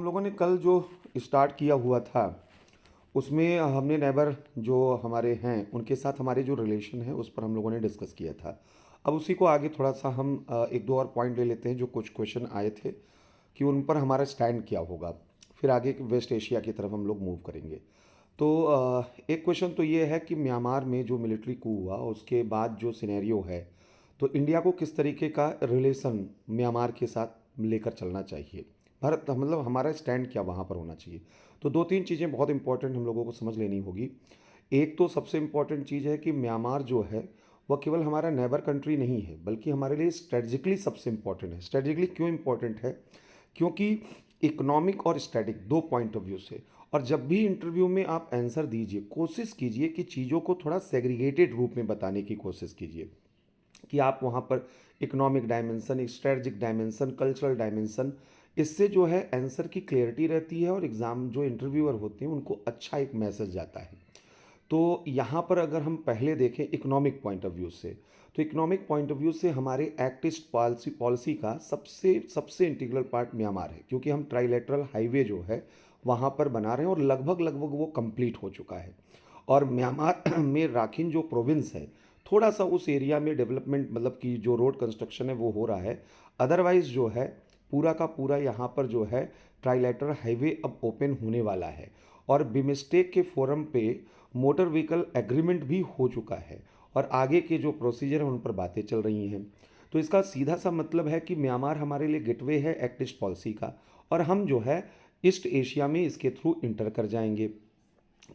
हम लोगों ने कल जो स्टार्ट किया हुआ था उसमें हमने नेबर जो हमारे हैं उनके साथ हमारे जो रिलेशन है उस पर हम लोगों ने डिस्कस किया था। अब उसी को आगे थोड़ा सा हम एक दो और पॉइंट ले लेते हैं जो कुछ क्वेश्चन आए थे कि उन पर हमारा स्टैंड क्या होगा। फिर आगे वेस्ट एशिया की तरफ हम लोग मूव करेंगे। तो एक क्वेश्चन तो ये है कि म्यांमार में जो मिलिट्री कू हुआ उसके बाद जो सिनेरियो है, तो इंडिया को किस तरीके का रिलेशन म्यांमार के साथ लेकर चलना चाहिए। भारत मतलब हमारा स्टैंड क्या वहाँ पर होना चाहिए। तो दो तीन चीज़ें बहुत इंपॉर्टेंट हम लोगों को समझ लेनी होगी। एक तो सबसे इम्पॉर्टेंट चीज़ है कि म्यांमार जो है वह केवल हमारा नेबर कंट्री नहीं है बल्कि हमारे लिए स्ट्रेटजिकली सबसे इम्पॉर्टेंट है। स्ट्रेटजिकली क्यों इम्पॉर्टेंट है? क्योंकि इकोनॉमिक और स्टैटिक दो पॉइंट ऑफ व्यू से। और जब भी इंटरव्यू में आप आंसर दीजिए कोशिश कीजिए कि चीज़ों को थोड़ा सेग्रीगेटेड रूप में बताने की कोशिश कीजिए कि आप वहाँ पर economic dimension, strategic dimension, cultural dimension, इससे जो है आंसर की क्लैरिटी रहती है और एग्ज़ाम जो इंटरव्यूअर होते हैं उनको अच्छा एक मैसेज जाता है। तो यहाँ पर अगर हम पहले देखें इकोनॉमिक पॉइंट ऑफ व्यू से, तो इकोनॉमिक पॉइंट ऑफ व्यू से हमारे एक्ट ईस्ट पॉलिसी पॉलिसी का सबसे सबसे इंटीग्रल पार्ट म्यांमार है, क्योंकि हम ट्राइलेटरल हाईवे जो है वहाँ पर बना रहे हैं और लगभग लगभग वो कंप्लीट हो चुका है। और म्यांमार में राखिन जो प्रोविंस है, थोड़ा सा उस एरिया में डेवलपमेंट मतलब कि जो रोड कंस्ट्रक्शन है वो हो रहा है। अदरवाइज़ जो है पूरा का पूरा यहाँ पर जो है ट्राइलेटरल हाईवे अब ओपन होने वाला है। और बिमस्टेक के फोरम पे मोटर व्हीकल एग्रीमेंट भी हो चुका है और आगे के जो प्रोसीजर हैं उन पर बातें चल रही हैं। तो इसका सीधा सा मतलब है कि म्यांमार हमारे लिए गेटवे है एक्ट ईस्ट पॉलिसी का, और हम जो है ईस्ट एशिया में इसके थ्रू इंटर कर जाएंगे।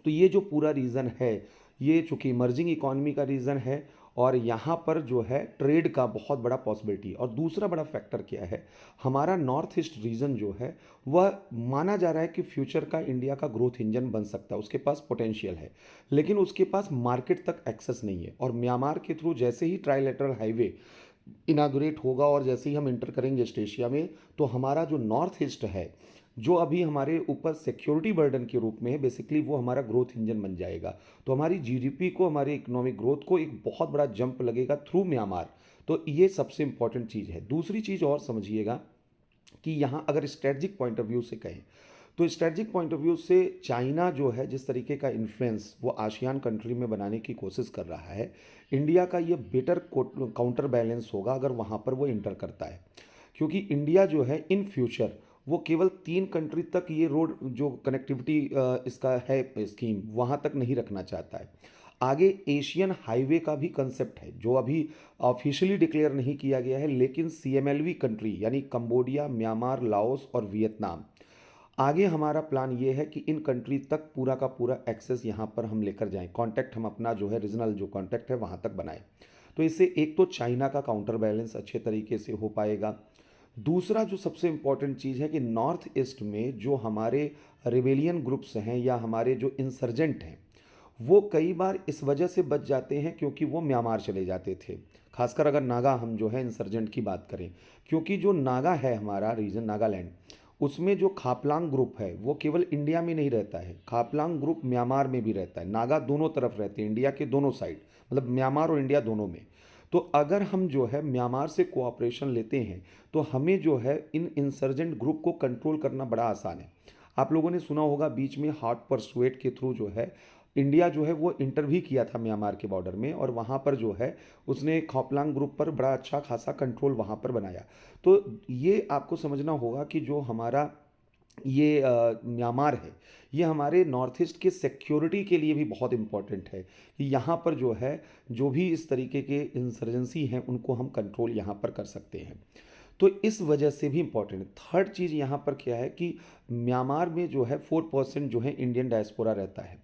तो ये जो पूरा रीज़न है, ये चूँकि इमर्जिंग इकॉनमी का रीज़न है और यहाँ पर जो है ट्रेड का बहुत बड़ा पॉसिबिलिटी। और दूसरा बड़ा फैक्टर क्या है, हमारा नॉर्थ ईस्ट रीजन जो है वह माना जा रहा है कि फ्यूचर का इंडिया का ग्रोथ इंजन बन सकता है, उसके पास पोटेंशियल है, लेकिन उसके पास मार्केट तक एक्सेस नहीं है। और म्यांमार के थ्रू जैसे ही ट्राइलेटरल हाईवे इनागुरेट होगा और जैसे ही हम इंटर करेंगे ईस्ट एशिया में, तो हमारा जो नॉर्थ ईस्ट है जो अभी हमारे ऊपर सिक्योरिटी बर्डन के रूप में है, बेसिकली वो हमारा ग्रोथ इंजन बन जाएगा। तो हमारी जीडीपी को, हमारे इकोनॉमिक ग्रोथ को एक बहुत बड़ा जंप लगेगा थ्रू म्यांमार। तो ये सबसे इंपॉर्टेंट चीज़ है। दूसरी चीज़ और समझिएगा कि यहाँ अगर स्ट्रेटजिक पॉइंट ऑफ व्यू से कहें, तो स्ट्रेटजिक पॉइंट ऑफ व्यू से चाइना जो है जिस तरीके का इन्फ्लुएंस वो आसियान कंट्री में बनाने की कोशिश कर रहा है, इंडिया का ये बेटर काउंटर बैलेंस होगा अगर वहाँ पर वो इंटर करता है। क्योंकि इंडिया जो है इन फ्यूचर वो केवल 3 कंट्री तक ये रोड जो कनेक्टिविटी इसका है स्कीम वहाँ तक नहीं रखना चाहता है। आगे एशियन हाईवे का भी कंसेप्ट है जो अभी ऑफिशियली डिक्लेयर नहीं किया गया है, लेकिन सीएमएलवी कंट्री यानी कंबोडिया, म्यांमार, लाओस और वियतनाम, आगे हमारा प्लान ये है कि इन कंट्री तक पूरा का पूरा एक्सेस यहाँ पर हम लेकर जाएं, कांटेक्ट हम अपना जो है रीजनल जो कांटेक्ट है वहाँ तक बनाएं। तो इससे एक तो चाइना का काउंटर बैलेंस अच्छे तरीके से हो पाएगा। दूसरा जो सबसे इम्पॉर्टेंट चीज़ है कि नॉर्थ ईस्ट में जो हमारे रिबेलियन ग्रुप्स हैं या हमारे जो इंसर्जेंट हैं वो कई बार इस वजह से बच जाते हैं क्योंकि वो म्यांमार चले जाते थे। खासकर अगर नागा हम जो है इंसर्जेंट की बात करें, क्योंकि जो नागा है हमारा रीजन नागालैंड, उसमें जो खापलांग ग्रुप है वो केवल इंडिया में नहीं रहता है, खापलांग ग्रुप म्यांमार में भी रहता है। नागा दोनों तरफ रहते हैं, इंडिया के दोनों साइड, मतलब म्यांमार और इंडिया दोनों में। तो अगर हम जो है म्यांमार से कोऑपरेशन लेते हैं तो हमें जो है इन इंसर्जेंट ग्रुप को कंट्रोल करना बड़ा आसान है। आप लोगों ने सुना होगा बीच में हॉट परसुएट के थ्रू जो है इंडिया जो है वो इंटर भी किया था म्यांमार के बॉर्डर में, और वहाँ पर जो है उसने खौपलांग ग्रुप पर बड़ा अच्छा खासा कंट्रोल वहाँ पर बनाया। तो ये आपको समझना होगा कि जो हमारा ये म्यांमार है ये हमारे नॉर्थ ईस्ट के सिक्योरिटी के लिए भी बहुत इम्पॉर्टेंट है कि यहाँ पर जो है जो भी इस तरीके के इंसर्जेंसी हैं उनको हम कंट्रोल यहाँ पर कर सकते हैं। तो इस वजह से भी इम्पॉर्टेंट है। थर्ड चीज़ यहाँ पर क्या है कि म्यांमार में जो है 4% जो है इंडियन डायस्पोरा रहता है।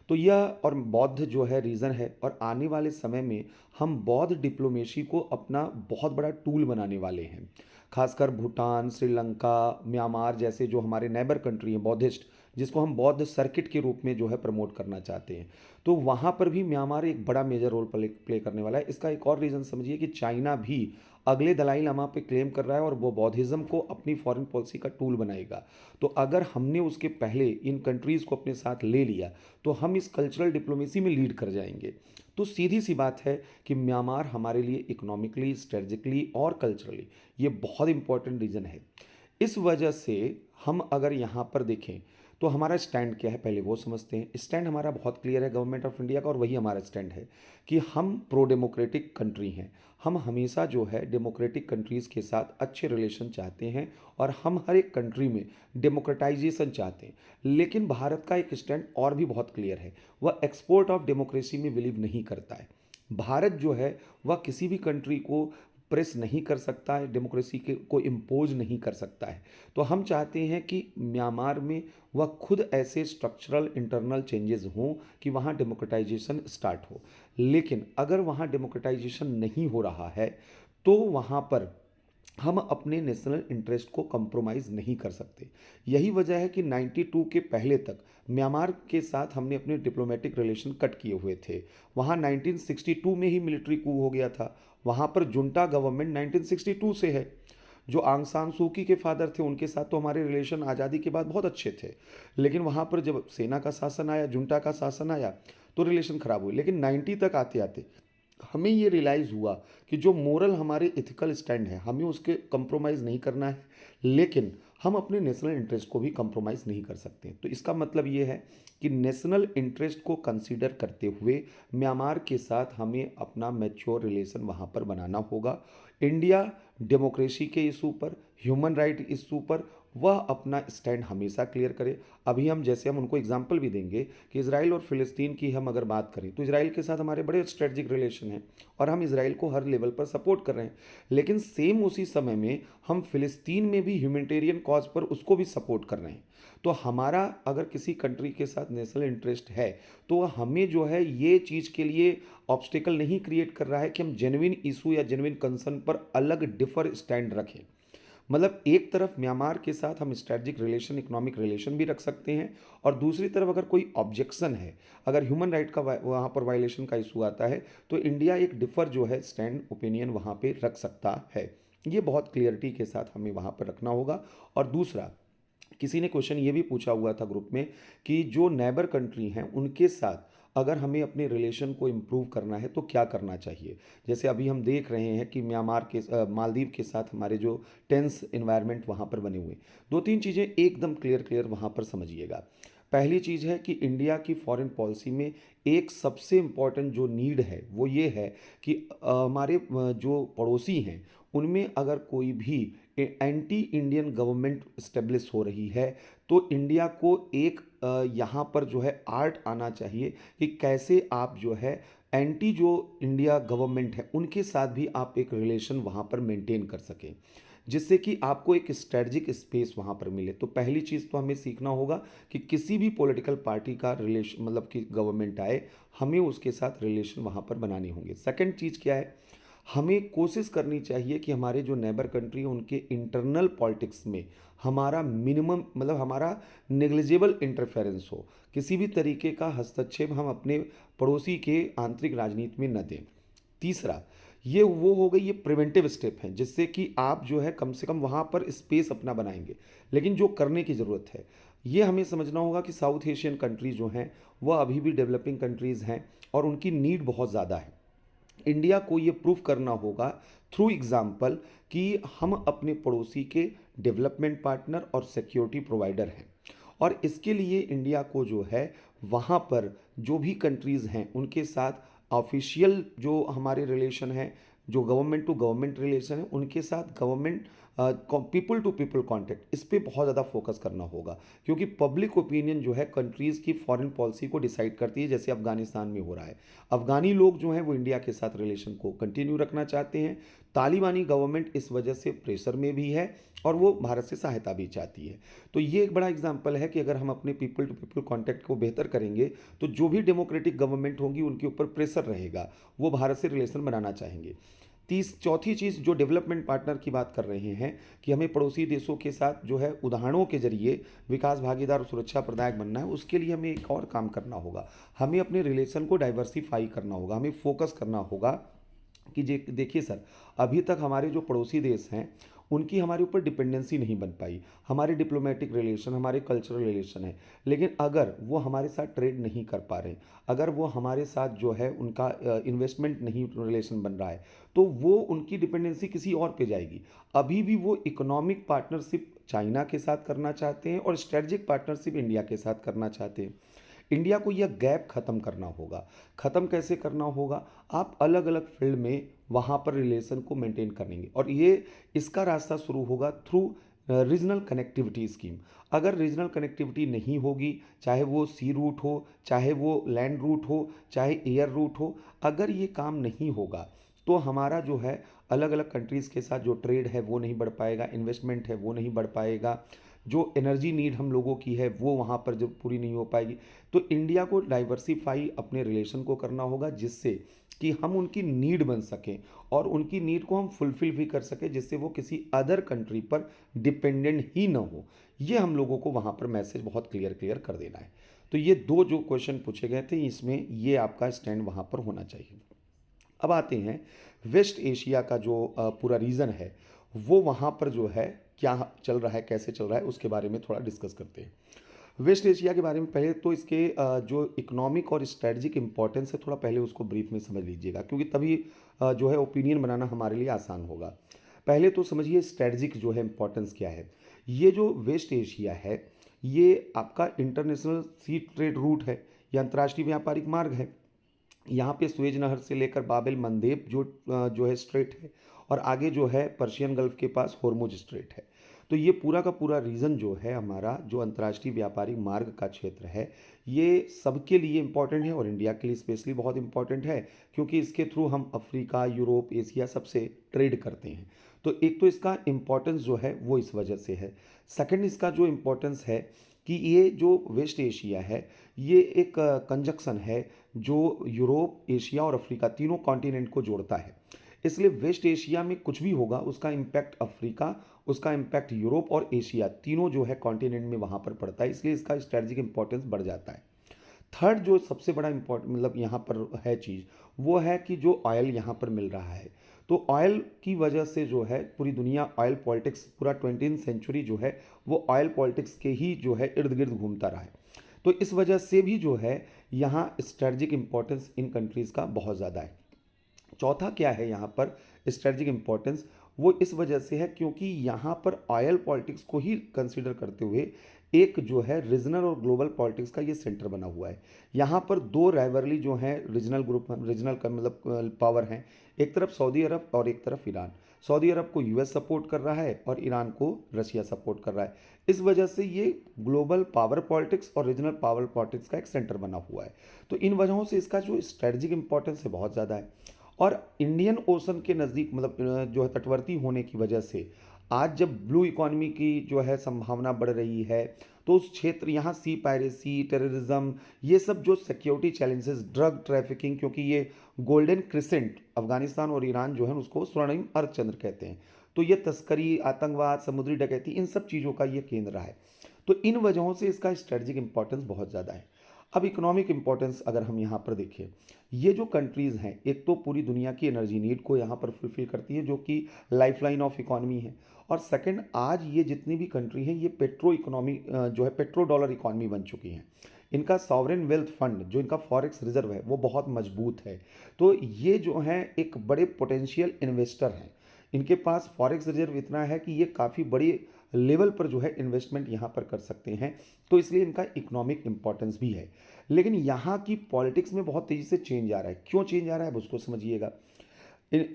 तो यह और बौद्ध जो है रीज़न है, और आने वाले समय में हम बौद्ध डिप्लोमेसी को अपना बहुत बड़ा टूल बनाने वाले हैं। खासकर भूटान, श्रीलंका, म्यांमार जैसे जो हमारे नेबर कंट्री हैं बौद्धिस्ट, जिसको हम बौद्ध सर्किट के रूप में जो है प्रमोट करना चाहते हैं, तो वहाँ पर भी म्यांमार एक बड़ा मेजर रोल प्ले करने वाला है। इसका एक और रीज़न समझिए कि चाइना भी अगले दलाई लामा पे क्लेम कर रहा है और वो बौद्धिज़्म को अपनी फॉरेन पॉलिसी का टूल बनाएगा। तो अगर हमने उसके पहले इन कंट्रीज़ को अपने साथ ले लिया तो हम इस कल्चरल डिप्लोमेसी में लीड कर जाएंगे। तो सीधी सी बात है कि म्यांमार हमारे लिए इकोनॉमिकली, स्ट्रेटजिकली और कल्चरली ये बहुत इंपॉर्टेंट रीजन है। इस वजह से हम अगर यहाँ पर देखें तो हमारा स्टैंड क्या है पहले वो समझते हैं। स्टैंड हमारा बहुत क्लियर है गवर्नमेंट ऑफ इंडिया का, और वही हमारा स्टैंड है कि हम प्रो डेमोक्रेटिक कंट्री हैं। हम हमेशा जो है डेमोक्रेटिक कंट्रीज़ के साथ अच्छे रिलेशन चाहते हैं, और हम हर एक कंट्री में डेमोक्रेटाइजेशन चाहते हैं। लेकिन भारत का एक स्टैंड और भी बहुत क्लियर है, वह एक्सपोर्ट ऑफ डेमोक्रेसी में बिलीव नहीं करता है। भारत जो है वह किसी भी कंट्री को प्रेस नहीं कर सकता है, डेमोक्रेसी के को इम्पोज नहीं कर सकता है। तो हम चाहते हैं कि म्यांमार में वह खुद ऐसे स्ट्रक्चरल इंटरनल चेंजेस हों कि वहाँ डेमोक्रेटाइजेशन स्टार्ट हो। लेकिन अगर वहाँ डेमोक्रेटाइजेशन नहीं हो रहा है तो वहाँ पर हम अपने नेशनल इंटरेस्ट को कंप्रोमाइज़ नहीं कर सकते। यही वजह है कि 92 के पहले तक म्यांमार के साथ हमने अपने डिप्लोमेटिक रिलेशन कट किए हुए थे। वहाँ 1962 में ही मिलिट्री कू हो गया था। वहाँ पर जुंटा गवर्नमेंट 1962 से है। जो आंग सान सू की के फादर थे उनके साथ तो हमारे रिलेशन आज़ादी के बाद बहुत अच्छे थे। लेकिन वहाँ पर जब सेना का शासन आया, जुंटा का शासन आया, तो रिलेशन ख़राब हुए। लेकिन 90 तक आते आते हमें ये रियलाइज़ हुआ कि जो मोरल हमारे इथिकल स्टैंड है हमें उसके कंप्रोमाइज़ नहीं करना है, लेकिन हम अपने नेशनल इंटरेस्ट को भी कंप्रोमाइज़ नहीं कर सकते। तो इसका मतलब ये है कि नेशनल इंटरेस्ट को कंसीडर करते हुए म्यांमार के साथ हमें अपना मैच्योर रिलेशन वहाँ पर बनाना होगा। इंडिया डेमोक्रेसी के इशू पर, ह्यूमन राइट इशू पर वह अपना स्टैंड हमेशा क्लियर करे। अभी हम जैसे हम उनको एग्जांपल भी देंगे कि इसराइल और फ़िलिस्तीन की हम अगर बात करें तो इसराइल के साथ हमारे बड़े स्ट्रेटजिक रिलेशन हैं, और हम इसराइल को हर लेवल पर सपोर्ट कर रहे हैं। लेकिन सेम उसी समय में हम फ़िलिस्तीन में भी ह्यूमैनिटेरियन कॉज पर उसको भी सपोर्ट कर रहे हैं। तो हमारा अगर किसी कंट्री के साथ नेशनल इंटरेस्ट है तो हमें जो है ये चीज़ के लिए ऑब्स्टिकल नहीं क्रिएट कर रहा है कि हम जेन्युइन इशू या जेन्युइन कंसर्न पर अलग डिफर स्टैंड रखें। मतलब एक तरफ म्यांमार के साथ हम स्ट्रेटजिक रिलेशन, इकोनॉमिक रिलेशन भी रख सकते हैं, और दूसरी तरफ अगर कोई ऑब्जेक्शन है, अगर ह्यूमन राइट का वहाँ पर वायलेशन का इशू आता है, तो इंडिया एक डिफर जो है स्टैंड ओपिनियन वहाँ पे रख सकता है। ये बहुत क्लियरिटी के साथ हमें वहाँ पर रखना होगा। और दूसरा, किसी ने क्वेश्चन ये भी पूछा हुआ था ग्रुप में कि जो नेबर कंट्री हैं उनके साथ अगर हमें अपने रिलेशन को इम्प्रूव करना है तो क्या करना चाहिए। जैसे अभी हम देख रहे हैं कि म्यांमार के मालदीव के साथ हमारे जो टेंस इन्वायरमेंट वहाँ पर बने हुए, दो तीन चीज़ें एकदम क्लियर क्लियर वहाँ पर समझिएगा। पहली चीज़ है कि इंडिया की फॉरेन पॉलिसी में एक सबसे इम्पॉर्टेंट जो नीड है वो ये है कि हमारे जो पड़ोसी हैं उनमें अगर कोई भी एंटी इंडियन गवर्नमेंट इस्टेब्लिश हो रही है तो इंडिया को एक यहाँ पर जो है आर्ट आना चाहिए कि कैसे आप जो है एंटी जो इंडिया गवर्नमेंट है उनके साथ भी आप एक रिलेशन वहाँ पर मेंटेन कर सकें, जिससे कि आपको एक स्ट्रेटजिक स्पेस वहाँ पर मिले। तो पहली चीज़ तो हमें सीखना होगा कि किसी भी पॉलिटिकल पार्टी का रिलेशन, मतलब कि गवर्नमेंट आए, हमें उसके साथ रिलेशन वहाँ पर बनाने होंगे। सेकंड चीज़ क्या है, हमें कोशिश करनी चाहिए कि हमारे जो नेबर कंट्री है उनके इंटरनल पॉलिटिक्स में हमारा मिनिमम, मतलब हमारा नेग्लिजिबल इंटरफेरेंस हो। किसी भी तरीके का हस्तक्षेप हम अपने पड़ोसी के आंतरिक राजनीति में न दें। तीसरा, ये वो हो गई, ये प्रिवेंटिव स्टेप हैं जिससे कि आप जो है कम से कम वहाँ पर स्पेस अपना बनाएंगे। लेकिन जो करने की ज़रूरत है ये हमें समझना होगा कि साउथ एशियन कंट्रीज़ जो हैं वह अभी भी डेवलपिंग कंट्रीज़ हैं और उनकी नीड बहुत ज़्यादा है। इंडिया को ये प्रूव करना होगा थ्रू एग्जाम्पल कि हम अपने पड़ोसी के डेवलपमेंट पार्टनर और सिक्योरिटी प्रोवाइडर हैं। और इसके लिए इंडिया को जो है वहाँ पर जो भी कंट्रीज़ हैं उनके साथ ऑफिशियल जो हमारे रिलेशन है, जो गवर्नमेंट टू गवर्नमेंट रिलेशन है, उनके साथ government people to people contact, इस पे बहुत ज़्यादा फोकस करना होगा। क्योंकि पब्लिक ओपिनियन जो है कंट्रीज़ की फॉरेन पॉलिसी को डिसाइड करती है, जैसे अफगानिस्तान में हो रहा है। अफगानी लोग जो हैं वो इंडिया के साथ रिलेशन को कंटिन्यू रखना चाहते हैं। तालिबानी गवर्नमेंट इस वजह से प्रेशर में भी है और वो भारत से सहायता भी चाहती है। तो ये एक बड़ा एग्जाम्पल है कि अगर हम अपने पीपल टू पीपल कॉन्टैक्ट को बेहतर करेंगे तो जो भी डेमोक्रेटिक गवर्नमेंट होगी उनके ऊपर प्रेशर रहेगा, वो भारत से रिलेशन बनाना चाहेंगे। चौथी चीज़ जो डेवलपमेंट पार्टनर की बात कर रहे हैं कि हमें पड़ोसी देशों के साथ जो है उदाहरणों के जरिए विकास भागीदार और सुरक्षा प्रदायक बनना है। उसके लिए हमें एक और काम करना होगा, हमें अपने रिलेशन को डाइवर्सिफाई करना होगा, हमें फोकस करना होगा कि देखिए सर, अभी तक हमारे जो पड़ोसी देश हैं उनकी हमारे ऊपर डिपेंडेंसी नहीं बन पाई। हमारे डिप्लोमेटिक रिलेशन, हमारे कल्चरल रिलेशन है, लेकिन अगर वो हमारे साथ ट्रेड नहीं कर पा रहे, अगर वो हमारे साथ जो है उनका इन्वेस्टमेंट नहीं रिलेशन बन रहा है, तो वो उनकी डिपेंडेंसी किसी और पे जाएगी। अभी भी वो इकोनॉमिक पार्टनरशिप चाइना के साथ करना चाहते हैं और स्ट्रेटजिक पार्टनरशिप इंडिया के साथ करना चाहते हैं। इंडिया को यह गैप ख़त्म करना होगा। ख़त्म कैसे करना होगा? आप अलग अलग फील्ड में वहाँ पर रिलेशन को मेंटेन करेंगे और ये इसका रास्ता शुरू होगा थ्रू रीजनल कनेक्टिविटी स्कीम। अगर रीजनल कनेक्टिविटी नहीं होगी, चाहे वो सी रूट हो, चाहे वो लैंड रूट हो, चाहे एयर रूट हो, अगर ये काम नहीं होगा तो हमारा जो है अलग अलग कंट्रीज़ के साथ जो ट्रेड है वो नहीं बढ़ पाएगा, इन्वेस्टमेंट है वो नहीं बढ़ पाएगा, जो एनर्जी नीड हम लोगों की है वो वहाँ पर जब पूरी नहीं हो पाएगी। तो इंडिया को डाइवर्सिफाई अपने रिलेशन को करना होगा, जिससे कि हम उनकी नीड बन सकें और उनकी नीड को हम फुलफिल भी कर सकें, जिससे वो किसी अदर कंट्री पर डिपेंडेंट ही ना हो। ये हम लोगों को वहाँ पर मैसेज बहुत क्लियर क्लियर कर देना है। तो ये दो जो क्वेश्चन पूछे गए थे, इसमें ये आपका स्टैंड वहाँ पर होना चाहिए। अब आते हैं वेस्ट एशिया का जो पूरा रीजन है, वो वहाँ पर जो है क्या चल रहा है, कैसे चल रहा है, उसके बारे में थोड़ा डिस्कस करते हैं। वेस्ट एशिया के बारे में पहले तो इसके जो इकोनॉमिक और स्ट्रेटजिक इंपॉर्टेंस है, थोड़ा पहले उसको ब्रीफ में समझ लीजिएगा, क्योंकि तभी जो है ओपिनियन बनाना हमारे लिए आसान होगा। पहले तो समझिए स्ट्रेटजिक जो है इंपॉर्टेंस क्या है। ये जो वेस्ट एशिया है, ये आपका इंटरनेशनल सी ट्रेड रूट है, ये अंतर्राष्ट्रीय व्यापारिक मार्ग है। यहाँ पे स्वेज नहर से लेकर बाबेल मंदेब जो है स्ट्रेट है, और आगे जो है पर्शियन गल्फ के पास होर्मुज स्ट्रेट है। तो ये पूरा का पूरा रीजन जो है हमारा, जो अंतर्राष्ट्रीय व्यापारिक मार्ग का क्षेत्र है, ये सबके लिए इम्पॉर्टेंट है और इंडिया के लिए स्पेशली बहुत इम्पॉर्टेंट है, क्योंकि इसके थ्रू हम अफ्रीका, यूरोप, एशिया सबसे ट्रेड करते हैं। तो एक तो इसका इम्पॉर्टेंस जो है वो इस वजह से है। सेकंड, इसका जो इम्पोर्टेंस है कि ये जो वेस्ट एशिया है, ये एक कंजक्शन है जो यूरोप, एशिया और अफ्रीका तीनों कॉन्टिनेंट को जोड़ता है। इसलिए वेस्ट एशिया में कुछ भी होगा, उसका इम्पैक्ट अफ्रीका, उसका इम्पैक्ट यूरोप और एशिया तीनों जो है कॉन्टिनेंट में वहाँ पर पड़ता है, इसलिए इसका स्ट्रेटजिक इंपॉर्टेंस बढ़ जाता है। थर्ड जो सबसे बड़ा इम्पोर्टेंट मतलब यहाँ पर है चीज़, वो है कि जो ऑयल यहाँ पर मिल रहा है, तो ऑयल की वजह से जो है पूरी दुनिया ऑयल पॉलिटिक्स, पूरा 20वीं सेंचुरी जो है वो ऑयल पॉलिटिक्स के ही जो है इर्द गिर्द घूमता रहा है। तो इस वजह से भी जो है यहाँ स्ट्रेटजिक इंपॉर्टेंस इन कंट्रीज़ का बहुत ज़्यादा है। चौथा क्या है यहाँ पर स्ट्रेटजिक इंपॉर्टेंस, वो इस वजह से है क्योंकि यहाँ पर ऑयल पॉलिटिक्स को ही कंसीडर करते हुए एक जो है रीजनल और ग्लोबल पॉलिटिक्स का ये सेंटर बना हुआ है। यहाँ पर दो राइवरली जो हैं रीजनल ग्रुप, रीजनल का मतलब पावर हैं, एक तरफ सऊदी अरब और एक तरफ ईरान। सऊदी अरब को यूएस सपोर्ट कर रहा है और ईरान को रशिया सपोर्ट कर रहा है। इस वजह से ये ग्लोबल पावर पॉलिटिक्स और रीजनल पावर पॉलिटिक्स का एक सेंटर बना हुआ है। तो इन वजहों से इसका जो स्ट्रेटजिक इंपॉर्टेंस है बहुत ज़्यादा है। और इंडियन ओशन के नज़दीक मतलब जो है तटवर्ती होने की वजह से आज जब ब्लू इकोनॉमी की जो है संभावना बढ़ रही है, तो उस क्षेत्र यहाँ सी पायरेसी, टेररिज्म, ये सब जो सिक्योरिटी चैलेंजेस, ड्रग ट्रैफिकिंग, क्योंकि ये गोल्डन क्रिसेंट अफगानिस्तान और ईरान जो है उसको स्वर्णिम अर्धचंद्र कहते हैं, तो ये तस्करी, आतंकवाद, समुद्री डकैती, इन सब चीज़ों का ये केंद्र रहा है। तो इन वजहों से इसका स्ट्रेटजिक इंपॉर्टेंस बहुत ज़्यादा है। अब इकोनॉमिक इंपॉर्टेंस अगर हम यहाँ पर देखें, ये जो कंट्रीज़ हैं, एक तो पूरी दुनिया की एनर्जी नीड को यहाँ पर फुलफिल करती है, जो कि लाइफलाइन ऑफ इकोनॉमी है। और सेकंड, आज ये जितनी भी कंट्री हैं, ये पेट्रो इकोनॉमी जो है पेट्रो डॉलर इकोनॉमी बन चुकी हैं। इनका सॉवरेन वेल्थ फंड, जो इनका फॉरेक्स रिजर्व है, वो बहुत मजबूत है। तो ये जो हैं एक बड़े पोटेंशियल इन्वेस्टर हैं। इनके पास फॉरेक्स रिजर्व इतना है कि ये काफ़ी बड़ी लेवल पर जो है इन्वेस्टमेंट यहाँ पर कर सकते हैं। तो इसलिए इनका इकोनॉमिक इंपॉर्टेंस भी है। लेकिन यहाँ की पॉलिटिक्स में बहुत तेज़ी से चेंज आ रहा है। क्यों चेंज आ रहा है, अब उसको समझिएगा।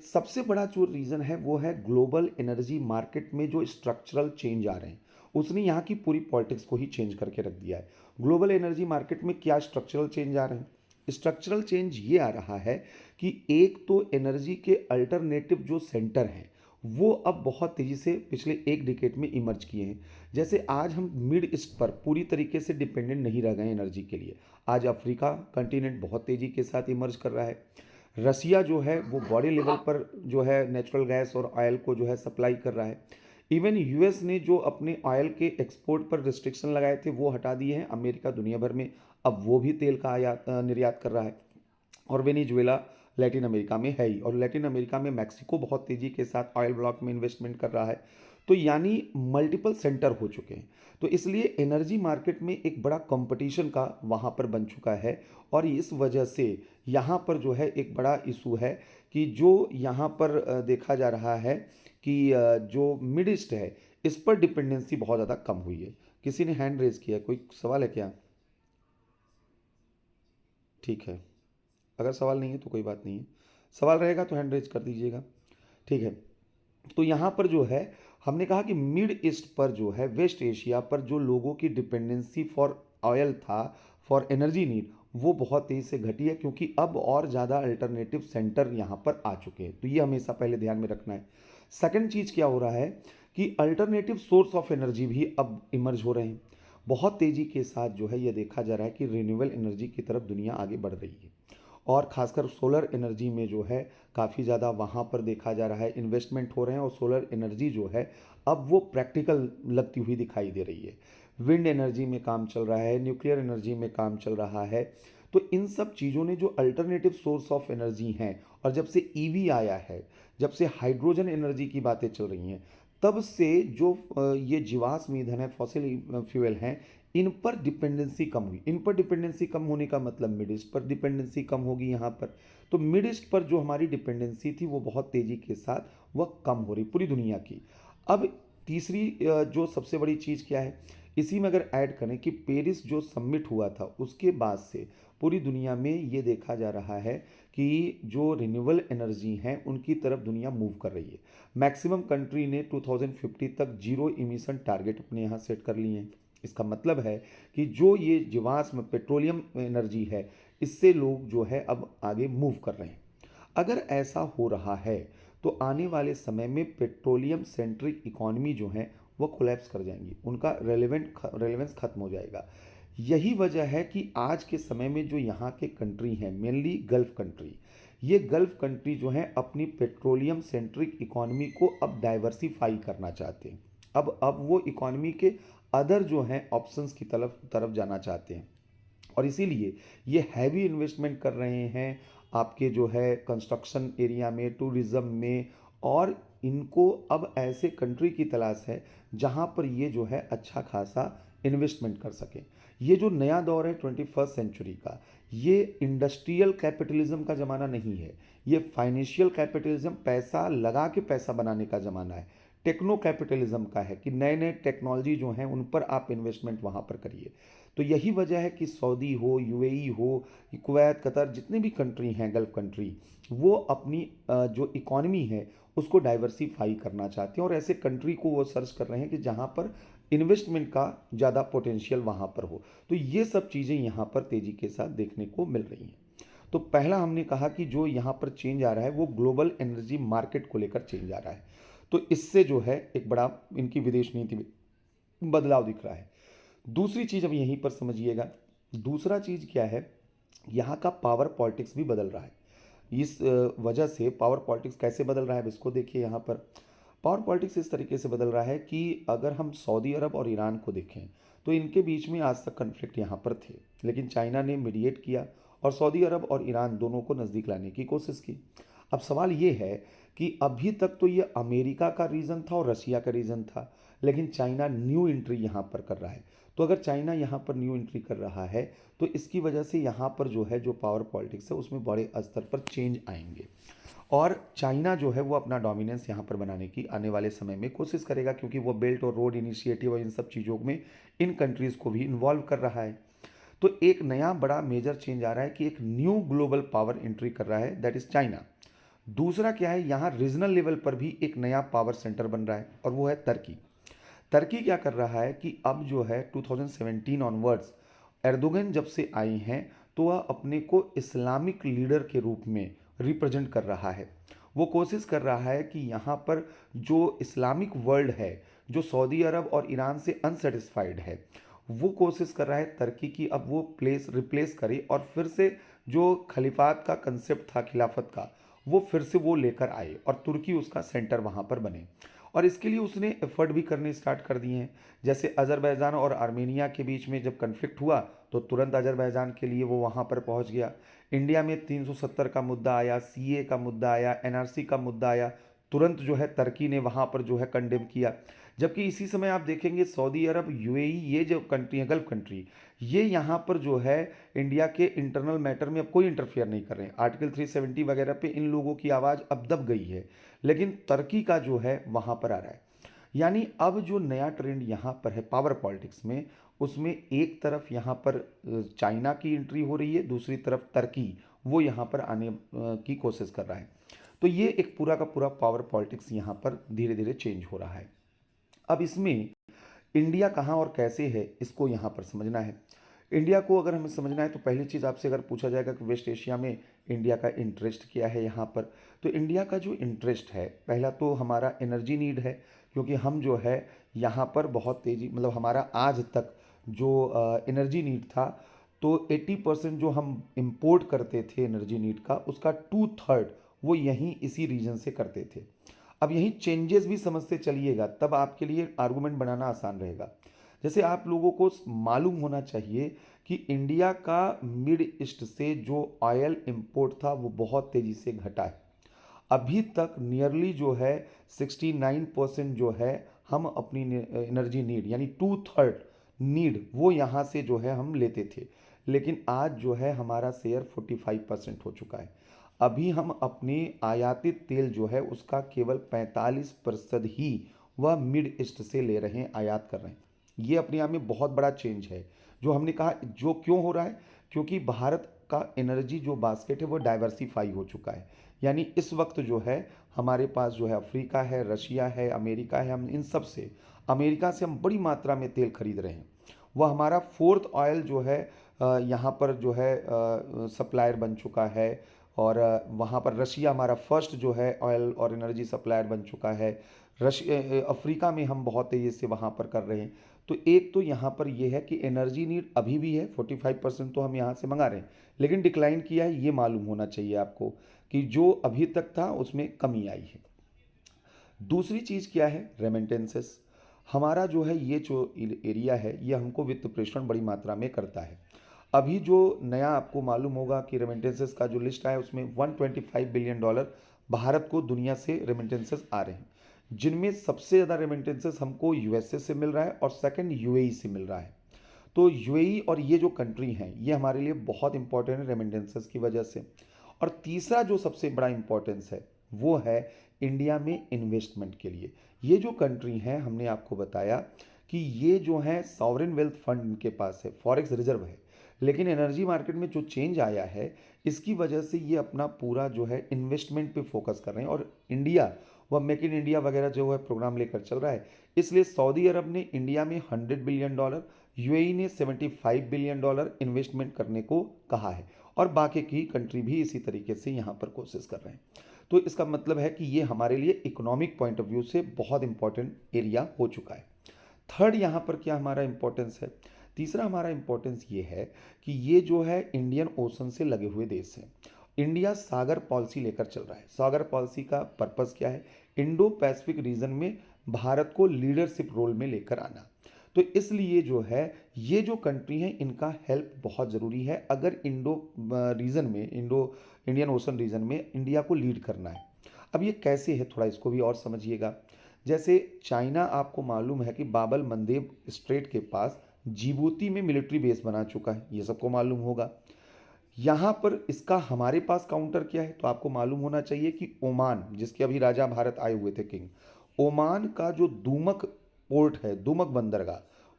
सबसे बड़ा जो रीज़न है वो है ग्लोबल एनर्जी मार्केट में जो स्ट्रक्चरल चेंज आ रहे हैं, उसने यहाँ की पूरी पॉलिटिक्स को ही चेंज करके रख दिया है। ग्लोबल एनर्जी मार्केट में क्या स्ट्रक्चरल चेंज आ रहे हैं? स्ट्रक्चरल चेंज ये आ रहा है कि एक तो एनर्जी के अल्टरनेटिव जो सेंटर हैं, वो अब बहुत तेज़ी से पिछले एक डिकेड में इमर्ज किए हैं। जैसे आज हम मिड ईस्ट पर पूरी तरीके से डिपेंडेंट नहीं रह गए एनर्जी के लिए। आज अफ्रीका कंटिनेंट बहुत तेज़ी के साथ इमर्ज कर रहा है। रसिया जो है वो बड़े लेवल पर जो है नेचुरल गैस और ऑयल को जो है सप्लाई कर रहा है। इवन यूएस ने जो अपने ऑयल के एक्सपोर्ट पर रिस्ट्रिक्शन लगाए थे वो हटा दिए हैं। अमेरिका दुनिया भर में अब वो भी तेल का आयात निर्यात कर रहा है। और वेनेजुएला लैटिन अमेरिका में है ही, और लैटिन अमेरिका में मैक्सिको बहुत तेज़ी के साथ ऑयल ब्लॉक में इन्वेस्टमेंट कर रहा है। तो यानी मल्टीपल सेंटर हो चुके हैं। तो इसलिए एनर्जी मार्केट में एक बड़ा कंपटीशन का वहाँ पर बन चुका है। और इस वजह से यहाँ पर जो है एक बड़ा इशू है कि जो यहाँ पर देखा जा रहा है कि जो मिड ईस्ट है, इस पर डिपेंडेंसी बहुत ज़्यादा कम हुई है। किसी ने हैंड रेज किया है, कोई सवाल है क्या? ठीक है, अगर सवाल नहीं है तो कोई बात नहीं है, सवाल रहेगा तो हैंड रेज कर दीजिएगा। ठीक है, तो यहाँ पर जो है हमने कहा कि मिड ईस्ट पर जो है, वेस्ट एशिया पर जो लोगों की डिपेंडेंसी फॉर ऑयल था, फॉर एनर्जी नीड, वो बहुत तेज़ी से घटी है, क्योंकि अब और ज़्यादा अल्टरनेटिव सेंटर यहाँ पर आ चुके हैं। तो ये हमेशा पहले ध्यान में रखना है। सेकंड चीज़ क्या हो रहा है कि अल्टरनेटिव सोर्स ऑफ एनर्जी भी अब इमर्ज हो रहे हैं। बहुत तेज़ी के साथ जो है ये देखा जा रहा है कि रिन्यूएबल एनर्जी की तरफ दुनिया आगे बढ़ रही है, और ख़ासकर सोलर एनर्जी में जो है काफ़ी ज़्यादा वहाँ पर देखा जा रहा है इन्वेस्टमेंट हो रहे हैं, और सोलर एनर्जी जो है अब वो प्रैक्टिकल लगती हुई दिखाई दे रही है। विंड एनर्जी में काम चल रहा है, न्यूक्लियर एनर्जी में काम चल रहा है। तो इन सब चीज़ों ने जो अल्टरनेटिव सोर्स ऑफ एनर्जी हैं, और जब से ईवी आया है, जब से हाइड्रोजन एनर्जी की बातें चल रही हैं, तब से जो ये जीवाश्म ईंधन है, फॉसिल फ्यूल हैं, इन पर डिपेंडेंसी कम हुई। इन पर डिपेंडेंसी कम होने का मतलब मिड ईस्ट पर डिपेंडेंसी कम होगी यहाँ पर। तो मिड ईस्ट पर जो हमारी डिपेंडेंसी थी वो बहुत तेज़ी के साथ वह कम हो रही पूरी दुनिया की। अब तीसरी जो सबसे बड़ी चीज़ क्या है, इसी में अगर ऐड करें कि पेरिस जो समिट हुआ था उसके बाद से पूरी दुनिया में ये देखा जा रहा है कि जो रिन्यूएबल एनर्जी हैं उनकी तरफ दुनिया मूव कर रही है। मैक्सिमम कंट्री ने 2050 तक जीरो इमिशन टारगेट अपने यहाँ सेट कर लिए हैं। इसका मतलब है कि जो ये जीवाश्म पेट्रोलियम एनर्जी है, इससे लोग जो है अब आगे मूव कर रहे हैं। अगर ऐसा हो रहा है तो आने वाले समय में पेट्रोलियम सेंट्रिक इकोनॉमी जो है वो कोलैप्स कर जाएंगी, उनका रेलेवेंस खत्म हो जाएगा। यही वजह है कि आज के समय में जो यहाँ के कंट्री हैं, मेनली गल्फ कंट्री, ये गल्फ कंट्री जो हैं अपनी पेट्रोलियम सेंट्रिक इकोनॉमी को अब डाइवर्सिफाई करना चाहते हैं। अब वो इकोनॉमी के अदर जो हैं ऑप्शंस की तरफ तरफ जाना चाहते हैं, और इसीलिए ये हैवी इन्वेस्टमेंट कर रहे हैं आपके जो है कंस्ट्रक्शन एरिया में, टूरिज़्म में, और इनको अब ऐसे कंट्री की तलाश है जहाँ पर ये जो है अच्छा खासा इन्वेस्टमेंट कर सकें। ये जो नया दौर है 21st सेंचुरी का, ये इंडस्ट्रियल कैपिटलिज्म का ज़माना नहीं है, ये फाइनेंशियल कैपिटलिज्म, पैसा लगा के पैसा बनाने का ज़माना है। टेक्नो कैपिटलिज्म का है कि नए नए टेक्नोलॉजी जो हैं उन पर आप इन्वेस्टमेंट वहाँ पर करिए। तो यही वजह है कि सऊदी हो, यूएई हो, कुवैत, कतर, जितने भी कंट्री हैं गल्फ कंट्री, वो अपनी जो इकॉनमी है उसको डाइवर्सिफाई करना चाहते हैं, और ऐसे कंट्री को वो सर्च कर रहे हैं कि जहाँ पर इन्वेस्टमेंट का ज़्यादा पोटेंशियल वहाँ पर हो। तो ये सब चीज़ें यहाँ पर तेज़ी के साथ देखने को मिल रही हैं। तो पहला हमने कहा कि जो यहाँ पर चेंज आ रहा है वो ग्लोबल एनर्जी मार्केट को लेकर चेंज आ रहा है। तो इससे जो है एक बड़ा इनकी विदेश नीति में बदलाव दिख रहा है। दूसरी चीज़ अब यहीं पर समझिएगा, दूसरा चीज़ क्या है, यहाँ का पावर पॉलिटिक्स भी बदल रहा है। इस वजह से पावर पॉलिटिक्स कैसे बदल रहा है अब इसको देखिए। यहाँ पर पावर पॉलिटिक्स इस तरीके से बदल रहा है कि अगर हम सऊदी अरब और ईरान को देखें तो इनके बीच में आज तक कन्फ्लिक्ट यहाँ पर थे, लेकिन चाइना ने मीडिएट किया और सऊदी अरब और ईरान दोनों को नज़दीक लाने की कोशिश की। अब सवाल ये है कि अभी तक तो ये अमेरिका का रीज़न था और रशिया का रीज़न था, लेकिन चाइना न्यू एंट्री यहाँ पर कर रहा है। तो अगर चाइना यहाँ पर न्यू एंट्री कर रहा है तो इसकी वजह से यहाँ पर जो है जो पावर पॉलिटिक्स है उसमें बड़े स्तर पर चेंज आएंगे, और चाइना जो है वो अपना डोमिनेंस यहाँ पर बनाने की आने वाले समय में कोशिश करेगा, क्योंकि वो बेल्ट और रोड इनिशिएटिव और इन सब चीज़ों में इन कंट्रीज़ को भी इन्वॉल्व कर रहा है। तो एक नया बड़ा मेजर चेंज आ रहा है कि एक न्यू ग्लोबल पावर एंट्री कर रहा है, दैट इज़ चाइना। दूसरा क्या है, यहाँ रीजनल लेवल पर भी एक नया पावर सेंटर बन रहा है, और वो है तुर्की। तुर्की क्या कर रहा है कि अब जो है 2017 ऑनवर्ड्स एर्दोगन जब से आई हैं तो वह अपने को इस्लामिक लीडर के रूप में रिप्रेजेंट कर रहा है। वो कोशिश कर रहा है कि यहाँ पर जो इस्लामिक वर्ल्ड है, जो सऊदी अरब और ईरान से अनसेटिस्फाइड है, वो कोशिश कर रहा है तुर्की की अब वो प्लेस रिप्लेस करे, और फिर से जो खलीफात का कंसेप्ट था, खिलाफत का, वो फिर से वो लेकर आए और तुर्की उसका सेंटर वहाँ पर बने। और इसके लिए उसने एफर्ट भी करने स्टार्ट कर दिए हैं। जैसे अज़रबैजान और आर्मेनिया के बीच में जब कन्फ्लिक्ट हुआ तो तुरंत अज़रबैजान के लिए वो वहाँ पर पहुँच गया। इंडिया में 370 का मुद्दा आया, सीए का मुद्दा आया, एनआरसी का मुद्दा आया, तुरंत जो है तुर्की ने वहाँ पर जो है कंडेम किया। जबकि इसी समय आप देखेंगे सऊदी अरब, यूएई, ये जो कंट्री है गल्फ कंट्री, ये यहाँ पर जो है इंडिया के इंटरनल मैटर में अब कोई इंटरफेयर नहीं कर रहे हैं। आर्टिकल 370 वगैरह पे इन लोगों की आवाज़ अब दब गई है, लेकिन तुर्की का जो है वहाँ पर आ रहा है। यानी अब जो नया ट्रेंड यहाँ पर है पावर पॉलिटिक्स में, उसमें एक तरफ यहाँ पर चाइना की एंट्री हो रही है, दूसरी तरफ तुर्की वो यहाँ पर आने की कोशिश कर रहा है। तो ये एक पूरा का पूरा पावर पॉलिटिक्स यहाँ पर धीरे धीरे चेंज हो रहा है। अब इसमें इंडिया कहाँ और कैसे है, इसको यहाँ पर समझना है। इंडिया को अगर हमें समझना है तो पहली चीज़ आपसे अगर पूछा जाएगा कि वेस्ट एशिया में इंडिया का इंटरेस्ट क्या है यहाँ पर, तो इंडिया का जो इंटरेस्ट है, पहला तो हमारा एनर्जी नीड है, क्योंकि हम जो है यहाँ पर बहुत तेज़ी, मतलब हमारा आज तक जो एनर्जी नीड था, तो 80% जो हम इंपोर्ट करते थे एनर्जी नीड का, उसका 2/3 वो यहीं इसी रीजन से करते थे। अब यही चेंजेस भी समझते चलिएगा, तब आपके लिए आर्गुमेंट बनाना आसान रहेगा। जैसे आप लोगों को मालूम होना चाहिए कि इंडिया का मिड ईस्ट से जो ऑयल इंपोर्ट था वो बहुत तेज़ी से घटा है। अभी तक नियरली जो है 69% जो है हम अपनी एनर्जी नीड यानी 2/3 नीड वो यहाँ से जो है हम लेते थे, लेकिन आज जो है हमारा शेयर 45% हो चुका है। अभी हम अपने आयातित तेल जो है उसका केवल 45% ही वह मिड ईस्ट से ले रहे हैं, आयात कर रहे हैं। ये अपने आप में बहुत बड़ा चेंज है। जो हमने कहा जो क्यों हो रहा है, क्योंकि भारत का एनर्जी जो बास्केट है वो डाइवर्सिफाई हो चुका है। यानी इस वक्त जो है हमारे पास जो है अफ्रीका है, रशिया है, अमेरिका है, हम इन सब से, अमेरिका से हम बड़ी मात्रा में तेल खरीद रहे हैं। वह हमारा फोर्थ ऑयल जो है यहाँ पर जो है सप्लायर बन चुका है। और वहाँ पर रशिया हमारा फर्स्ट जो है ऑयल और एनर्जी सप्लायर बन चुका है। अफ्रीका में हम बहुत तेज़ी से वहाँ पर कर रहे हैं। तो एक तो यहाँ पर यह है कि एनर्जी नीड अभी भी है, 45% तो हम यहाँ से मंगा रहे हैं, लेकिन डिक्लाइन किया है, ये मालूम होना चाहिए आपको कि जो अभी तक था उसमें कमी आई है। दूसरी चीज़ क्या है, रेमिटेंसेस। हमारा जो है ये जो एरिया है ये हमको वित्त प्रेषण बड़ी मात्रा में करता है। अभी जो नया आपको मालूम होगा कि रेमिटेंसेस का जो लिस्ट आया उसमें $125 बिलियन भारत को दुनिया से रेमिटेंसेस आ रहे हैं, जिनमें सबसे ज़्यादा रेमिटेंसेस हमको यूएसए से मिल रहा है और सेकंड यूएई से मिल रहा है। तो यूएई और ये जो कंट्री हैं ये हमारे लिए बहुत इंपॉर्टेंट है रेमिटेंसेस की वजह से। और तीसरा जो सबसे बड़ा इंपॉर्टेंस है वो है इंडिया में इन्वेस्टमेंट के लिए। ये जो कंट्री हैं हमने आपको बताया कि ये जो है सॉवरेन वेल्थ फंड इनके पास है, फॉरेक्स रिजर्व है, लेकिन एनर्जी मार्केट में जो चेंज आया है इसकी वजह से ये अपना पूरा जो है इन्वेस्टमेंट पे फोकस कर रहे हैं। और इंडिया वह मेक इन इंडिया वगैरह जो है प्रोग्राम लेकर चल रहा है, इसलिए सऊदी अरब ने इंडिया में $100 बिलियन, यूएई ने $75 बिलियन इन्वेस्टमेंट करने को कहा है, और बाकी की कंट्री भी इसी तरीके से यहाँ पर कोशिश कर रहे हैं। तो इसका मतलब है कि ये हमारे लिए इकोनॉमिक पॉइंट ऑफ व्यू से बहुत इंपॉर्टेंट एरिया हो चुका है। थर्ड यहाँ पर क्या हमारा इंपॉर्टेंस है, तीसरा हमारा इंपॉर्टेंस ये है कि ये जो है इंडियन ओशन से लगे हुए देश हैं। इंडिया सागर पॉलिसी लेकर चल रहा है। सागर पॉलिसी का पर्पस क्या है, इंडो पैसिफिक रीजन में भारत को लीडरशिप रोल में लेकर आना। तो इसलिए जो है ये जो कंट्री हैं इनका हेल्प बहुत ज़रूरी है, अगर इंडो रीजन में, इंडियन ओशन रीजन में इंडिया को लीड करना है। अब ये कैसे है, थोड़ा इसको भी और समझिएगा। जैसे चाइना आपको मालूम है कि बाबल मंदेब स्ट्रेट के पास जिबूती में मिलिट्री बेस बना चुका है, ये सबको मालूम होगा। यहाँ पर इसका हमारे पास काउंटर क्या है, तो आपको मालूम होना चाहिए कि ओमान, जिसके अभी राजा भारत आए हुए थे किंग, ओमान का जो दुमक पोर्ट है, दुमक बंदरगाह,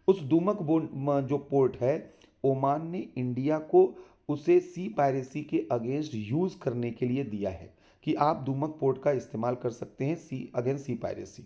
उस जो पोर्ट है, ओमान ने इंडिया को उसे सी पायरेसी के अगेंस्ट यूज़ करने के लिए दिया है कि आप दुमक पोर्ट का इस्तेमाल कर सकते हैं सी अगेंस्ट सी पायरेसी।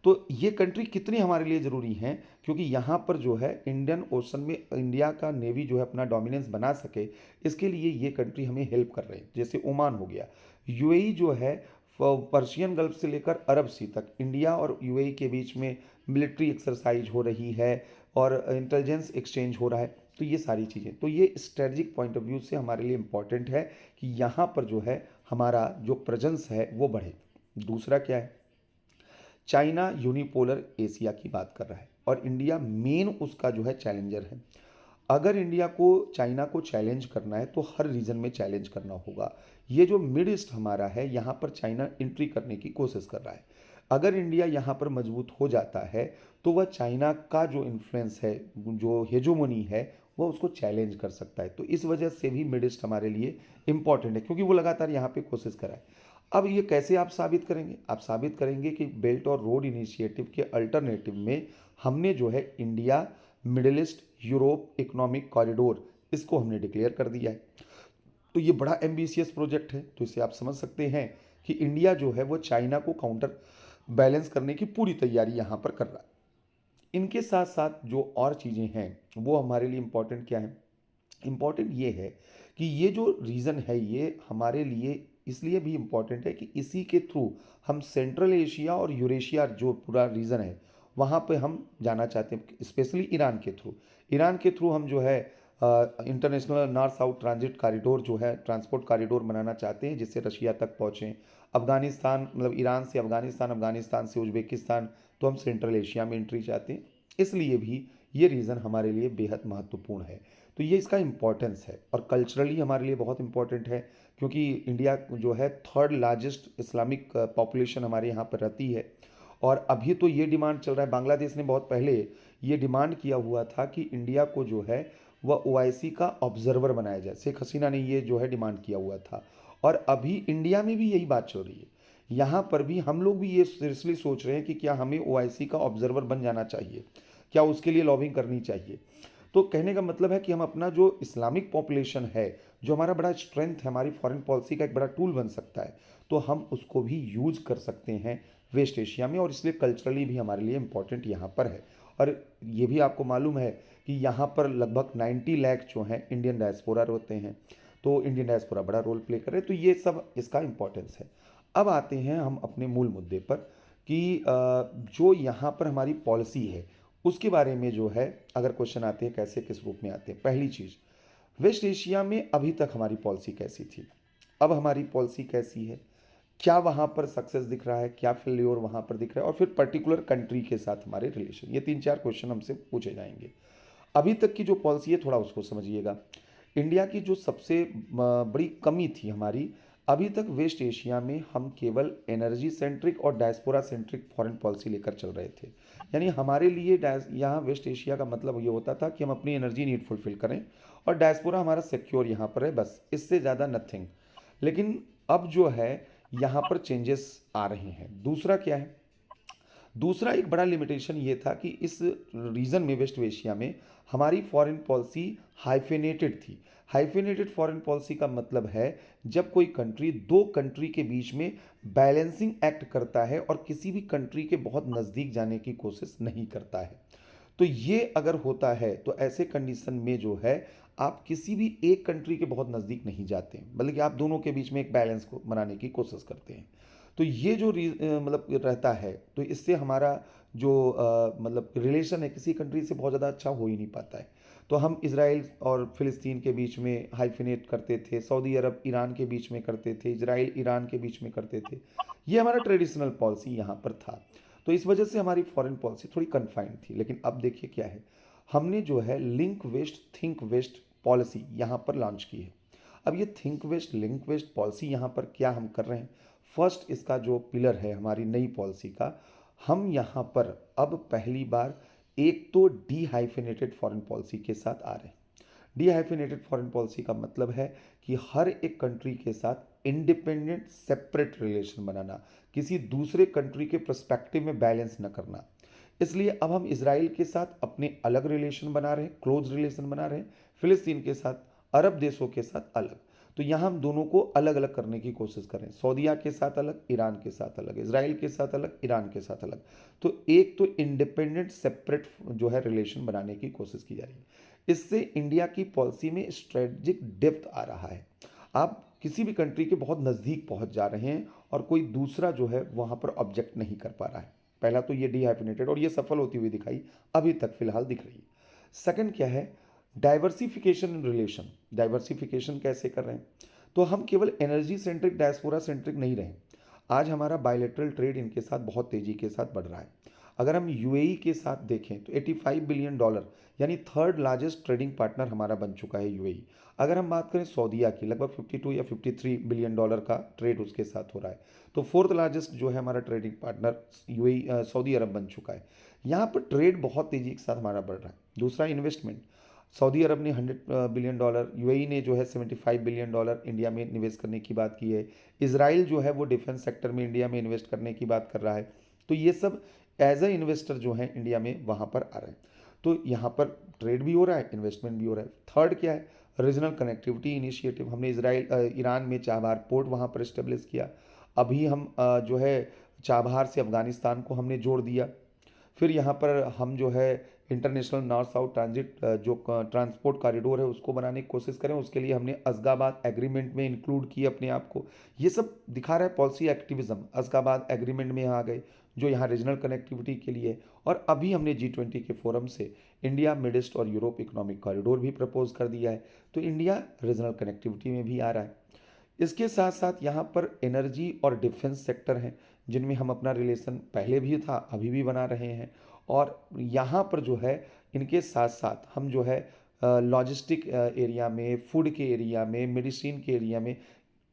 तो ये कंट्री कितनी हमारे लिए ज़रूरी हैं, क्योंकि यहाँ पर जो है इंडियन ओशन में इंडिया का नेवी जो है अपना डोमिनेंस बना सके, इसके लिए ये कंट्री हमें हेल्प कर रहे हैं। जैसे ओमान हो गया, यूएई जो है पर्शियन गल्फ से लेकर अरब सी तक इंडिया और यूएई के बीच में मिलिट्री एक्सरसाइज हो रही है और इंटेलिजेंस एक्सचेंज हो रहा है। तो ये सारी चीज़ें, तो ये स्ट्रेटजिक पॉइंट ऑफ व्यू से हमारे लिए इम्पॉर्टेंट है कि यहाँ पर जो है हमारा जो प्रेजेंस है वो बढ़े। दूसरा क्या है, चाइना यूनिपोलर एशिया की बात कर रहा है और इंडिया मेन उसका जो है चैलेंजर है। अगर इंडिया को चाइना को चैलेंज करना है तो हर रीजन में चैलेंज करना होगा। ये जो मिड ईस्ट हमारा है यहाँ पर चाइना एंट्री करने की कोशिश कर रहा है। अगर इंडिया यहाँ पर मजबूत हो जाता है तो वह चाइना का जो इन्फ्लुएंस है, जो हेजोमनी है, वह उसको चैलेंज कर सकता है। तो इस वजह से भी मिड ईस्ट हमारे लिए इम्पॉर्टेंट है, क्योंकि वो लगातार यहाँ पे कोशिश कर रहा है। अब ये कैसे आप साबित करेंगे? आप साबित करेंगे कि बेल्ट और रोड इनिशिएटिव के अल्टरनेटिव में हमने जो है India middle east Europe economic corridor इसको हमने डिक्लेयर कर दिया है। तो ये बड़ा एम्बिशियस प्रोजेक्ट है, तो इसे आप समझ सकते हैं कि इंडिया जो है वो चाइना को काउंटर बैलेंस करने की पूरी तैयारी यहाँ पर कर रहा है। इनके साथ साथ जो और चीज़ें हैं वो हमारे लिए इम्पॉर्टेंट क्या है? इम्पॉर्टेंट ये है कि ये जो रीज़न है ये हमारे लिए इसलिए भी इम्पॉर्टेंट है कि इसी के थ्रू हम सेंट्रल एशिया और यूरेशिया जो पूरा रीज़न है वहाँ पे हम जाना चाहते हैं, स्पेशली ईरान के थ्रू। ईरान के थ्रू हम जो है international north south transit corridor जो है ट्रांसपोर्ट कॉरिडोर बनाना चाहते हैं जिससे रशिया तक पहुँचें। अफगानिस्तान मतलब ईरान से अफगानिस्तान, अफगानिस्तान से उज्बेकिस्तान, तो हम सेंट्रल एशिया में एंट्री चाहते हैं। इसलिए भी ये रीज़न हमारे लिए बेहद महत्वपूर्ण है। तो ये इसका इम्पोर्टेंस है और कल्चरली हमारे लिए बहुत इम्पोर्टेंट है क्योंकि इंडिया जो है थर्ड लार्जेस्ट इस्लामिक पॉपुलेशन हमारे यहाँ पर रहती है। और अभी तो ये डिमांड चल रहा है, बांग्लादेश ने बहुत पहले ये डिमांड किया हुआ था कि इंडिया को जो है वह ओआईसी का ऑब्जर्वर बनाया जाए। शेख हसीना ने ये जो है डिमांड किया हुआ था और अभी इंडिया में भी यही बात चल रही है। यहाँ पर भी हम लोग भी ये सीरियसली सोच रहे हैं कि क्या हमें ओआईसी का ऑब्जर्वर बन जाना चाहिए, क्या उसके लिए लॉबिंग करनी चाहिए। तो कहने का मतलब है कि हम अपना जो इस्लामिक पॉपुलेशन है, जो हमारा बड़ा स्ट्रेंथ है, हमारी फॉरेन पॉलिसी का एक बड़ा टूल बन सकता है, तो हम उसको भी यूज कर सकते हैं वेस्ट एशिया में और इसलिए कल्चरली भी हमारे लिए इम्पोर्टेंट यहाँ पर है। और ये भी आपको मालूम है कि यहाँ पर लगभग 90 लाख जो हैं इंडियन डायस्पोरा होते हैं, तो इंडियन डायस्पोरा बड़ा रोल प्ले कर रहे हैं, तो ये सब इसका इम्पोर्टेंस है। अब आते हैं हम अपने मूल मुद्दे पर कि जो यहाँ पर हमारी पॉलिसी है उसके बारे में जो है अगर क्वेश्चन आते हैं कैसे किस रूप में आते हैं। पहली चीज़, वेस्ट एशिया में अभी तक हमारी पॉलिसी कैसी थी, अब हमारी पॉलिसी कैसी है, क्या वहाँ पर सक्सेस दिख रहा है, क्या फेल्योर वहाँ पर दिख रहा है, और फिर पर्टिकुलर कंट्री के साथ हमारे रिलेशन, ये 3-4 क्वेश्चन हमसे पूछे जाएंगे। अभी तक की जो पॉलिसी है थोड़ा उसको समझिएगा। इंडिया की जो सबसे बड़ी कमी थी हमारी, अभी तक वेस्ट एशिया में हम केवल एनर्जी सेंट्रिक और डायस्पोरा सेंट्रिक फॉरेन पॉलिसी लेकर चल रहे थे। यानी हमारे लिए यहाँ वेस्ट एशिया का मतलब ये होता था कि हम अपनी एनर्जी नीड फुलफिल करें और डायस्पोरा हमारा सिक्योर यहाँ पर है, बस इससे ज़्यादा नथिंग। लेकिन अब जो है यहाँ पर चेंजेस आ रहे हैं। दूसरा क्या है, दूसरा एक बड़ा लिमिटेशन ये था कि इस रीजन में वेस्ट एशिया में हमारी फॉरेन पॉलिसी हाइफेनेटेड थी। हाइफेनेटेड फॉरेन पॉलिसी का मतलब है जब कोई कंट्री दो कंट्री के बीच में बैलेंसिंग एक्ट करता है और किसी भी कंट्री के बहुत नज़दीक जाने की कोशिश नहीं करता है। तो ये अगर होता है तो ऐसे कंडीशन में जो है आप किसी भी एक कंट्री के बहुत नज़दीक नहीं जाते हैं, बल्कि आप दोनों के बीच में एक बैलेंस को बनाने की कोशिश करते हैं। तो ये जो मतलब रहता है तो इससे हमारा जो मतलब रिलेशन है किसी कंट्री से बहुत ज़्यादा अच्छा हो ही नहीं पाता है। तो हम इसराइल और फ़िलिस्तीन के बीच में हाइफिनेट करते थे, सऊदी अरब ईरान के बीच में करते थे, इसराइल ईरान के बीच में करते थे। ये हमारा ट्रेडिशनल पॉलिसी यहाँ पर था। तो इस वजह से हमारी फॉरेन पॉलिसी थोड़ी कन्फाइंड थी। लेकिन अब देखिए क्या है, हमने जो है link west think west policy यहाँ पर लॉन्च की है। अब ये think west link west policy यहाँ पर क्या हम कर रहे हैं, फर्स्ट इसका जो पिलर है हमारी नई पॉलिसी का, हम यहाँ पर अब पहली बार एक तो डी हाइफिनेटेड फॉरेन पॉलिसी के साथ आ रहे हैं। डी हाइफिनेटेड फॉरेन पॉलिसी का मतलब है कि हर एक कंट्री के साथ इंडिपेंडेंट सेपरेट रिलेशन बनाना, किसी दूसरे कंट्री के पर्सपेक्टिव में बैलेंस न करना। इसलिए अब हम इसराइल के साथ अपने अलग रिलेशन बना रहे हैं, क्लोज रिलेशन बना रहे हैं, फिलिस्तीन के साथ, अरब देशों के साथ अलग। तो यहाँ हम दोनों को अलग अलग करने की कोशिश करें, सऊदीया के साथ अलग, ईरान के साथ अलग, इसराइल के साथ अलग, ईरान के साथ अलग। तो एक तो इंडिपेंडेंट सेपरेट जो है रिलेशन बनाने की कोशिश की जा रही है। इससे इंडिया की पॉलिसी में स्ट्रेटजिक डेप्थ आ रहा है। आप किसी भी कंट्री के बहुत नज़दीक पहुंच जा रहे हैं और कोई दूसरा जो है वहाँ पर ऑब्जेक्ट नहीं कर पा रहा है। पहला तो ये डीहाइफिनेटेड और ये सफल होती हुई दिखाई अभी तक फिलहाल दिख रही है। सेकंड क्या है, डाइवर्सिफिकेशन इन रिलेशन। डाइवर्सिफिकेशन कैसे कर रहे हैं, तो हम केवल एनर्जी सेंट्रिक डायस्पोरा सेंट्रिक नहीं रहे। आज हमारा बायलेटरल ट्रेड इनके साथ बहुत तेज़ी के साथ बढ़ रहा है। अगर हम यूएई के साथ देखें तो $85 बिलियन यानी थर्ड लार्जेस्ट ट्रेडिंग पार्टनर हमारा बन चुका है यूएई। अगर हम बात करें सऊदीया की, लगभग 52 या $53 बिलियन का ट्रेड उसके साथ हो रहा है। तो फोर्थ लार्जेस्ट जो है हमारा ट्रेडिंग पार्टनर यूएई सऊदी अरब बन चुका है। यहाँ पर ट्रेड बहुत तेज़ी के साथ हमारा बढ़ रहा है। दूसरा इन्वेस्टमेंट, सऊदी अरब ने $100 बिलियन, यूएई ने जो है $75 बिलियन इंडिया में निवेश करने की बात की है। इसराइल जो है वो डिफेंस सेक्टर में इंडिया में इन्वेस्ट करने की बात कर रहा है। तो ये सब एज अ इन्वेस्टर जो है इंडिया में वहाँ पर आ रहे हैं। तो यहाँ पर ट्रेड भी हो रहा है, इन्वेस्टमेंट भी हो रहा है। थर्ड क्या है, रीजनल कनेक्टिविटी इनिशिएटिव। हमने ईरान में चाबहार पोर्ट वहाँ पर इस्टेब्लिश किया। अभी हम जो है चाबहार से अफगानिस्तान को हमने जोड़ दिया। फिर यहाँ पर हम जो है इंटरनेशनल नॉर्थ साउथ ट्रांजिट जो ट्रांसपोर्ट कॉरिडोर है उसको बनाने की कोशिश करें, उसके लिए हमने अज़गाबाद एग्रीमेंट में इंक्लूड किया अपने आप को। ये सब दिखा रहा है पॉलिसी एक्टिविज्म। अज़गाबाद एग्रीमेंट में यहाँ आ गए जो यहाँ रीजनल कनेक्टिविटी के लिए है। और अभी हमने G20 के फोरम से इंडिया मिड ईस्ट और यूरोप इकोनॉमिक कॉरिडोर भी प्रपोज कर दिया है। तो इंडिया रीजनल कनेक्टिविटी में भी आ रहा है। इसके साथ साथ यहाँ पर एनर्जी और डिफेंस सेक्टर हैं जिनमें हम अपना रिलेशन पहले भी था अभी भी बना रहे हैं। और यहाँ पर जो है इनके साथ साथ हम जो है लॉजिस्टिक एरिया में, फूड के एरिया में, मेडिसिन के एरिया में,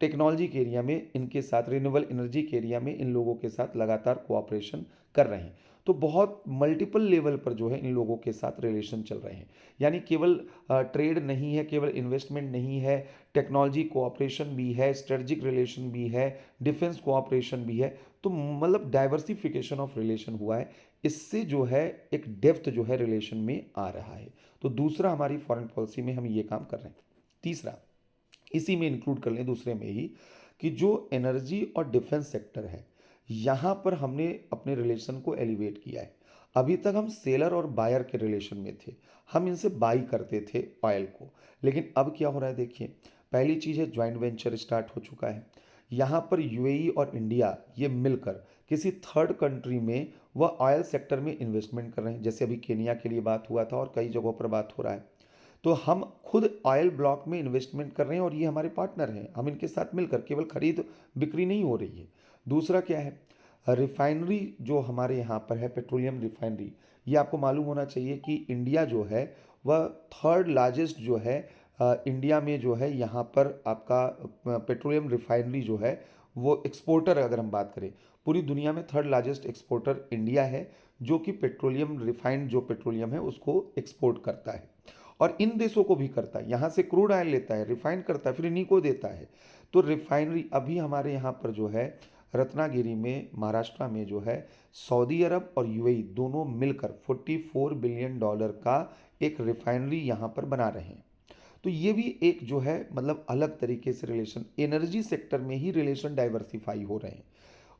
टेक्नोलॉजी के एरिया में, इनके साथ रिन्यूएबल एनर्जी के एरिया में इन लोगों के साथ लगातार कोऑपरेशन कर रहे हैं। तो बहुत मल्टीपल लेवल पर जो है इन लोगों के साथ रिलेशन चल रहे हैं। यानी केवल ट्रेड नहीं है, केवल इन्वेस्टमेंट नहीं है, टेक्नोलॉजी कोऑपरेशन भी है, स्ट्रेटजिक रिलेशन भी है, डिफेंस कोऑपरेशन भी है। तो मतलब डाइवर्सिफिकेशन ऑफ रिलेशन हुआ है। इससे जो है एक डेप्थ जो है रिलेशन में आ रहा है। तो दूसरा हमारी फॉरेन पॉलिसी में हम ये काम कर रहे हैं। तीसरा इसी में इंक्लूड कर लें दूसरे में ही कि जो एनर्जी और डिफेंस सेक्टर है यहाँ पर हमने अपने रिलेशन को एलिवेट किया है। अभी तक हम सेलर और बायर के रिलेशन में थे, हम इनसे बाई करते थे ऑयल को। लेकिन अब क्या हो रहा है देखिए, पहली चीज़ है ज्वाइंट वेंचर स्टार्ट हो चुका है। यहाँ पर यूएई और इंडिया ये मिलकर किसी थर्ड कंट्री में वह ऑयल सेक्टर में इन्वेस्टमेंट कर रहे हैं। जैसे अभी केनिया के लिए बात हुआ था और कई जगहों पर बात हो रहा है। तो हम खुद ऑयल ब्लॉक में इन्वेस्टमेंट कर रहे हैं और ये हमारे पार्टनर हैं। हम इनके साथ मिलकर, केवल खरीद बिक्री नहीं हो रही है। दूसरा क्या है, रिफाइनरी जो हमारे यहाँ पर है, पेट्रोलियम रिफाइनरी। ये आपको मालूम होना चाहिए कि इंडिया जो है वह थर्ड लार्जेस्ट जो है इंडिया में जो है यहाँ पर आपका पेट्रोलियम रिफाइनरी जो है वो एक्सपोर्टर, अगर हम बात करें पूरी दुनिया में थर्ड लार्जेस्ट एक्सपोर्टर इंडिया है, जो कि पेट्रोलियम रिफाइंड जो पेट्रोलियम है उसको एक्सपोर्ट करता है। और इन देशों को भी करता है, यहाँ से क्रूड ऑयल लेता है, रिफाइन करता है, फिर इन्हीं को देता है। तो रिफाइनरी अभी हमारे यहाँ पर जो है रत्नागिरी में, महाराष्ट्र में जो है सऊदी अरब और यूएई दोनों मिलकर $44 बिलियन का एक रिफाइनरी यहाँ पर बना रहे हैं। तो ये भी एक जो है मतलब अलग तरीके से रिलेशन, एनर्जी सेक्टर में ही रिलेशन डाइवर्सिफाई हो रहे हैं।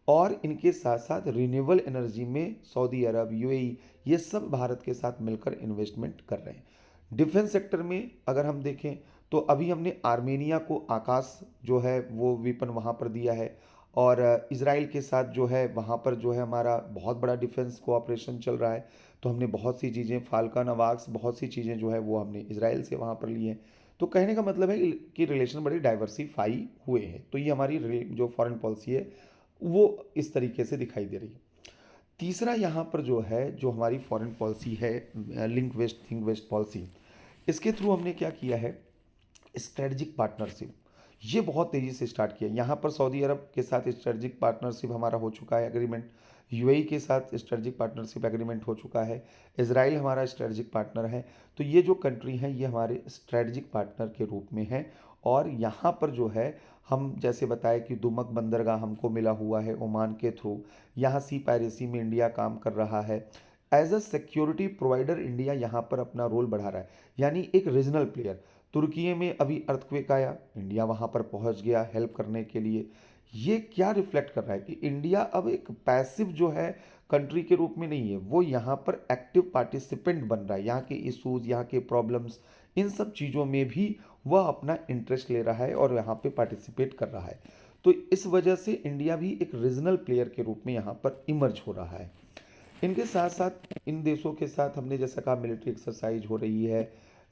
और इनके साथ साथ रिन्यूएबल एनर्जी में सऊदी अरब, यूएई ये सब भारत के साथ मिलकर इन्वेस्टमेंट कर रहे हैं। डिफेंस सेक्टर में अगर हम देखें तो अभी हमने आर्मेनिया को आकाश जो है वो वेपन वहाँ पर दिया है। और इसराइल के साथ जो है वहाँ पर जो है हमारा बहुत बड़ा डिफेंस कोऑपरेशन चल रहा है। तो हमने बहुत सी चीज़ें, फाल्कन, अवाक्स, बहुत सी चीज़ें जो है वो हमने इसराइल से वहाँ पर ली हैं। तो कहने का मतलब है कि रिलेशन बड़े डाइवर्सिफाई हुए हैं। तो ये हमारी जो फॉरेन पॉलिसी है वो इस तरीके से दिखाई दे रही है। तीसरा यहाँ पर जो है, जो हमारी फॉरेन पॉलिसी है, link west think west policy, इसके थ्रू हमने क्या किया है, स्ट्रेटजिक पार्टनरशिप ये बहुत तेज़ी से स्टार्ट किया। यहाँ पर सऊदी अरब के साथ स्ट्रेटजिक पार्टनरशिप हमारा हो चुका है एग्रीमेंट, यूएई के साथ स्ट्रेटजिक पार्टनरशिप एग्रीमेंट हो चुका है, इसराइल हमारा स्ट्रेटजिक पार्टनर है। तो ये जो कंट्री हैं ये हमारे स्ट्रेटजिक पार्टनर के रूप में है। और यहाँ पर जो है हम जैसे बताए कि दुमक बंदरगाह हमको मिला हुआ है ओमान के थ्रू, यहाँ सी पायरेसी में इंडिया काम कर रहा है। As a security provider India यहाँ पर अपना रोल बढ़ा रहा है, यानी एक रीजनल प्लेयर। तुर्की में अभी अर्थक्वेक आया, इंडिया वहाँ पर पहुँच गया हेल्प करने के लिए। ये क्या रिफ्लेक्ट कर रहा है कि इंडिया अब एक पैसिव जो है कंट्री के रूप में नहीं है, वो यहाँ पर एक्टिव पार्टिसिपेंट बन रहा है। यहाँ के इशूज़, यहाँ के प्रॉब्लम्स, इन सब चीज़ों में भी वह अपना इंटरेस्ट ले रहा है और यहाँ पे पार्टिसिपेट कर रहा है। तो इस वजह से इंडिया भी एक रीजनल प्लेयर के रूप में यहाँ पर इमर्ज हो रहा है। इनके साथ साथ इन देशों के साथ हमने जैसा कहा मिलिट्री एक्सरसाइज हो रही है,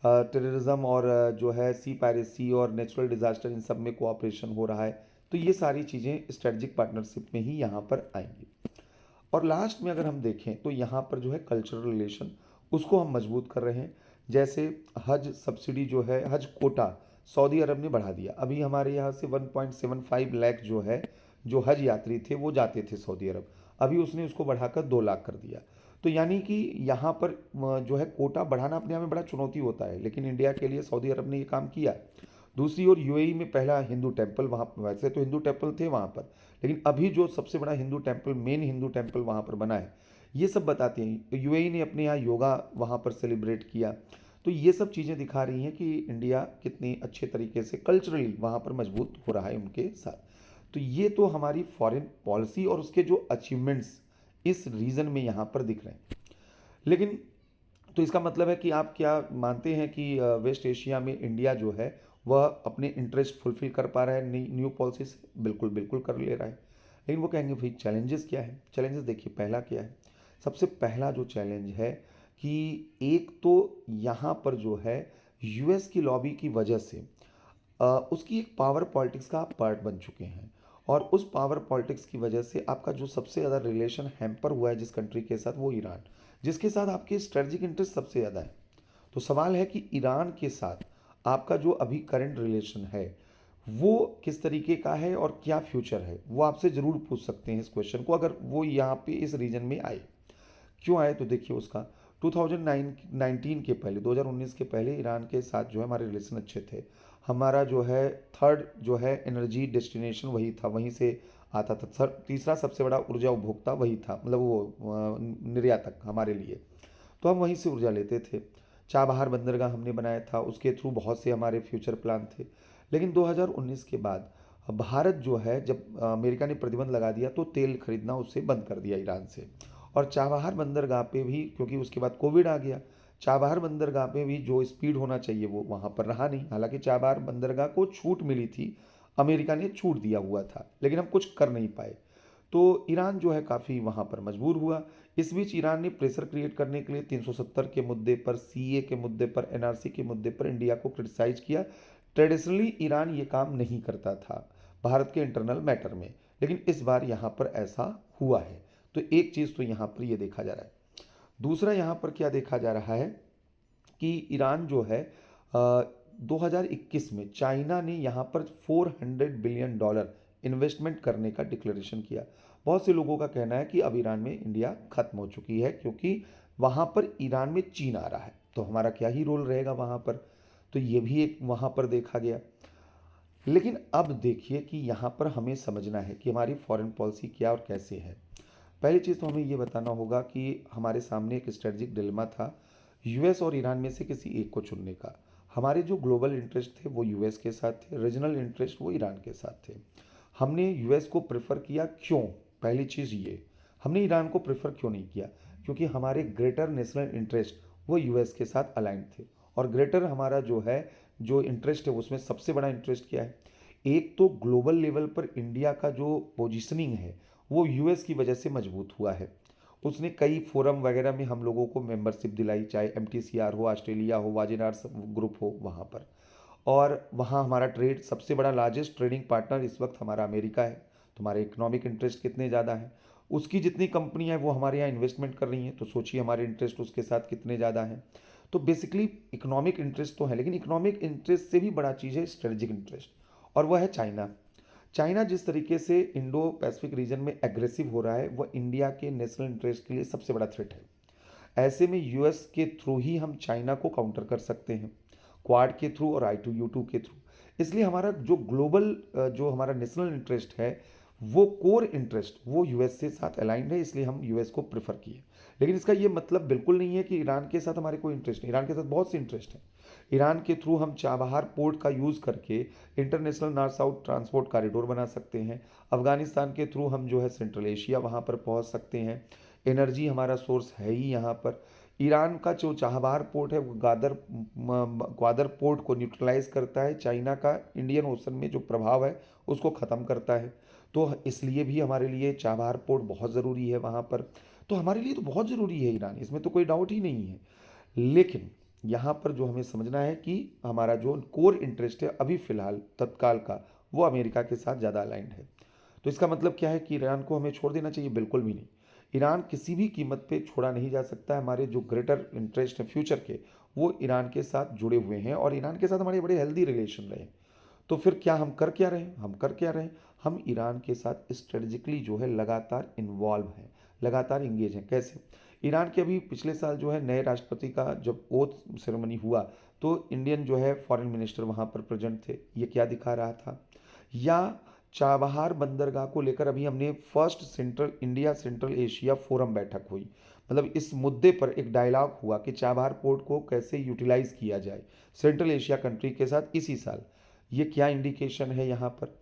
टेररिज्म और जो है सी पायरेसी और नेचुरल डिजास्टर, इन सब में कोऑपरेशन हो रहा है। तो ये सारी चीज़ें स्ट्रेटजिक पार्टनरशिप में ही यहाँ पर आएंगी। और लास्ट में अगर हम देखें तो यहाँ पर जो है कल्चरल रिलेशन उसको हम मजबूत कर रहे हैं। जैसे हज सब्सिडी जो है, हज कोटा सऊदी अरब ने बढ़ा दिया। अभी हमारे यहाँ से 1.75 लाख जो है, जो हज यात्री थे वो जाते थे सऊदी अरब, अभी उसने उसको बढ़ाकर 2 लाख कर दिया। तो यानी कि यहाँ पर जो है कोटा बढ़ाना अपने आप में बड़ा चुनौती होता है, लेकिन इंडिया के लिए सऊदी अरब ने ये काम किया। दूसरी ओर यूएई में पहला हिंदू टेम्पल, वहाँ वैसे तो हिंदू टेम्पल थे वहाँ पर, लेकिन अभी जो सबसे बड़ा Hindu temple, main Hindu temple वहाँ पर बना है, ये सब बताते हैं। यूएई ने अपने यहाँ योगा वहाँ पर सेलिब्रेट किया। तो ये सब चीज़ें दिखा रही हैं कि इंडिया कितनी अच्छे तरीके से कल्चरली वहाँ पर मजबूत हो रहा है उनके साथ। तो ये तो हमारी फॉरेन पॉलिसी और उसके जो अचीवमेंट्स इस रीजन में यहाँ पर दिख रहे हैं। लेकिन तो इसका मतलब है कि आप क्या मानते हैं कि वेस्ट एशिया में इंडिया जो है वह अपने इंटरेस्ट फुलफिल कर पा रहा है न्यू पॉलिसी से? बिल्कुल बिल्कुल कर ले रहा है। लेकिन वो कहेंगे भाई चैलेंजेस क्या है? चैलेंजेस देखिए, पहला क्या है? सबसे पहला जो चैलेंज है कि एक तो यहाँ पर जो है यूएस की लॉबी की वजह से उसकी एक पावर पॉलिटिक्स का आप पार्ट बन चुके हैं, और उस पावर पॉलिटिक्स की वजह से आपका जो सबसे ज़्यादा रिलेशन हैम्पर हुआ है जिस कंट्री के साथ, वो ईरान, जिसके साथ आपके स्ट्रेटजिक इंटरेस्ट सबसे ज़्यादा है। तो सवाल है कि ईरान के साथ आपका जो अभी करंट रिलेशन है वो किस तरीके का है और क्या फ्यूचर है, वो आपसे ज़रूर पूछ सकते हैं इस क्वेश्चन को, अगर वो यहाँ पे इस रीजन में आए। क्यों आए? तो देखिए उसका 2019 के पहले, 2019 के पहले ईरान के साथ जो है हमारे रिलेशन अच्छे थे। हमारा जो है थर्ड जो है एनर्जी डेस्टिनेशन वही था, वहीं से आता था। तीसरा सबसे बड़ा ऊर्जा उपभोक्ता वही था, मतलब वो निर्यातक हमारे लिए। तो हम वहीं से ऊर्जा लेते थे। चाबहार बंदरगाह हमने बनाया था, उसके थ्रू बहुत से हमारे फ्यूचर प्लान थे। लेकिन 2019 के बाद भारत जो है, जब अमेरिका ने प्रतिबंध लगा दिया तो तेल खरीदना उससे बंद कर दिया ईरान से। और चाबहार बंदरगाह पे भी, क्योंकि उसके बाद कोविड आ गया, चाबहार बंदरगाह पे भी जो स्पीड होना चाहिए वो वहाँ पर रहा नहीं। हालांकि चाबहार बंदरगाह को छूट मिली थी, अमेरिका ने छूट दिया हुआ था, लेकिन हम कुछ कर नहीं पाए। तो ईरान जो है काफ़ी वहाँ पर मजबूर हुआ। इस बीच ईरान ने प्रेशर क्रिएट करने के लिए 370 के मुद्दे पर, सीए के मुद्दे पर, एनआरसी के मुद्दे पर इंडिया को क्रिटिसाइज किया। ट्रेडिशनली ईरान ये काम नहीं करता था भारत के इंटरनल मैटर में, लेकिन इस बार यहाँ पर ऐसा हुआ है। तो एक चीज़ तो यहाँ पर ये देखा जा रहा है। दूसरा यहाँ पर क्या देखा जा रहा है कि ईरान जो है 2021 में चाइना ने यहाँ पर $400 बिलियन इन्वेस्टमेंट करने का डिक्लेरेशन किया। बहुत से लोगों का कहना है कि अब ईरान में इंडिया खत्म हो चुकी है, क्योंकि वहाँ पर ईरान में चीन आ रहा है, तो हमारा क्या ही रोल रहेगा वहाँ पर। तो ये भी एक वहाँ पर देखा गया। लेकिन अब देखिए कि यहाँ पर हमें समझना है कि हमारी फॉरेन पॉलिसी क्या और कैसे है। पहली चीज़ तो हमें ये बताना होगा कि हमारे सामने एक स्ट्रेटजिक डिलेमा था, यूएस और ईरान में से किसी एक को चुनने का। हमारे जो ग्लोबल इंटरेस्ट थे वो यूएस के साथ थे, रीजनल इंटरेस्ट वो ईरान के साथ थे। हमने यूएस को प्रेफर किया, क्यों? पहली चीज़ ये, हमने ईरान को प्रेफर क्यों नहीं किया? क्योंकि हमारे ग्रेटर नेशनल इंटरेस्ट वो यूएस के साथ अलाइंड थे। और ग्रेटर हमारा जो है, जो इंटरेस्ट है उसमें सबसे बड़ा इंटरेस्ट क्या है? एक तो ग्लोबल लेवल पर इंडिया का जो पोजिशनिंग है वो यूएस की वजह से मजबूत हुआ है। उसने कई फोरम वगैरह में हम लोगों को मेंबरशिप दिलाई, चाहे एमटीसीआर हो, ऑस्ट्रेलिया हो, वाजिनार ग्रुप हो वहाँ पर। और वहाँ हमारा ट्रेड सबसे बड़ा लार्जेस्ट ट्रेडिंग पार्टनर इस वक्त हमारा अमेरिका है। तो हमारे इकोनॉमिक इंटरेस्ट कितने ज़्यादा हैं? उसकी जितनी कंपनियाँ हैं वो हमारे यहाँ इन्वेस्टमेंट कर रही हैं, तो सोचिए हमारे इंटरेस्ट उसके साथ कितने ज़्यादा हैं। तो बेसिकली इकोनॉमिक इंटरेस्ट तो है, लेकिन इकोनॉमिक इंटरेस्ट से भी बड़ा चीज़ है स्ट्रेटजिक इंटरेस्ट, और वह है चाइना। चाइना जिस तरीके से इंडो पैसिफिक रीजन में एग्रेसिव हो रहा है, वह इंडिया के नेशनल इंटरेस्ट के लिए सबसे बड़ा थ्रेट है। ऐसे में यूएस के थ्रू ही हम चाइना को काउंटर कर सकते हैं, क्वाड के थ्रू और I2U2 के थ्रू। इसलिए हमारा जो ग्लोबल जो हमारा नेशनल इंटरेस्ट है, वो कोर इंटरेस्ट वो यूएस से साथ अलाइंड है, इसलिए हम यूएस को प्रेफर किए। लेकिन इसका ये मतलब बिल्कुल नहीं है कि ईरान के साथ हमारे कोई इंटरेस्ट नहीं। ईरान के साथ बहुत से इंटरेस्ट हैं। ईरान के थ्रू हम चाबहार पोर्ट का यूज़ करके international north south transport corridor बना सकते हैं। अफगानिस्तान के थ्रू हम जो है सेंट्रल एशिया वहाँ पर पहुँच सकते हैं। एनर्जी हमारा सोर्स है ही यहाँ पर। ईरान का जो चाबहार पोर्ट है वो ग्वादर पोर्ट को न्यूट्रलाइज करता है, चाइना का इंडियन ओशन में जो प्रभाव है उसको ख़त्म करता है। तो इसलिए भी हमारे लिए चाबहार पोर्ट बहुत ज़रूरी है वहाँ पर। तो हमारे लिए तो बहुत ज़रूरी है ईरान, इसमें तो कोई डाउट ही नहीं है। लेकिन यहाँ पर जो हमें समझना है कि हमारा जो कोर इंटरेस्ट है अभी फ़िलहाल तत्काल का, वो अमेरिका के साथ ज़्यादा अलाइंड है। तो इसका मतलब क्या है कि ईरान को हमें छोड़ देना चाहिए? बिल्कुल भी नहीं। ईरान किसी भी कीमत पे छोड़ा नहीं जा सकता है। हमारे जो ग्रेटर इंटरेस्ट है फ्यूचर के, वो ईरान के साथ जुड़े हुए हैं, और ईरान के साथ हमारे बड़े हेल्दी रिलेशन रहे। तो फिर क्या हम कर क्या रहे हैं? हम कर क्या रहे हैं? हम ईरान के साथ स्ट्रेटजिकली जो है लगातार इन्वॉल्व हैं, लगातार इंगेज हैं। कैसे? ईरान के अभी पिछले साल जो है नए राष्ट्रपति का जब ओथ सेरेमनी हुआ तो इंडियन जो है फॉरेन मिनिस्टर वहाँ पर प्रेजेंट थे। ये क्या दिखा रहा था? या चाबहार बंदरगाह को लेकर अभी हमने first central India central Asia forum बैठक हुई, मतलब इस मुद्दे पर एक डायलॉग हुआ कि चाबहार पोर्ट को कैसे यूटिलाइज किया जाए सेंट्रल एशिया कंट्री के साथ इसी साल। ये क्या इंडिकेशन है यहाँ पर?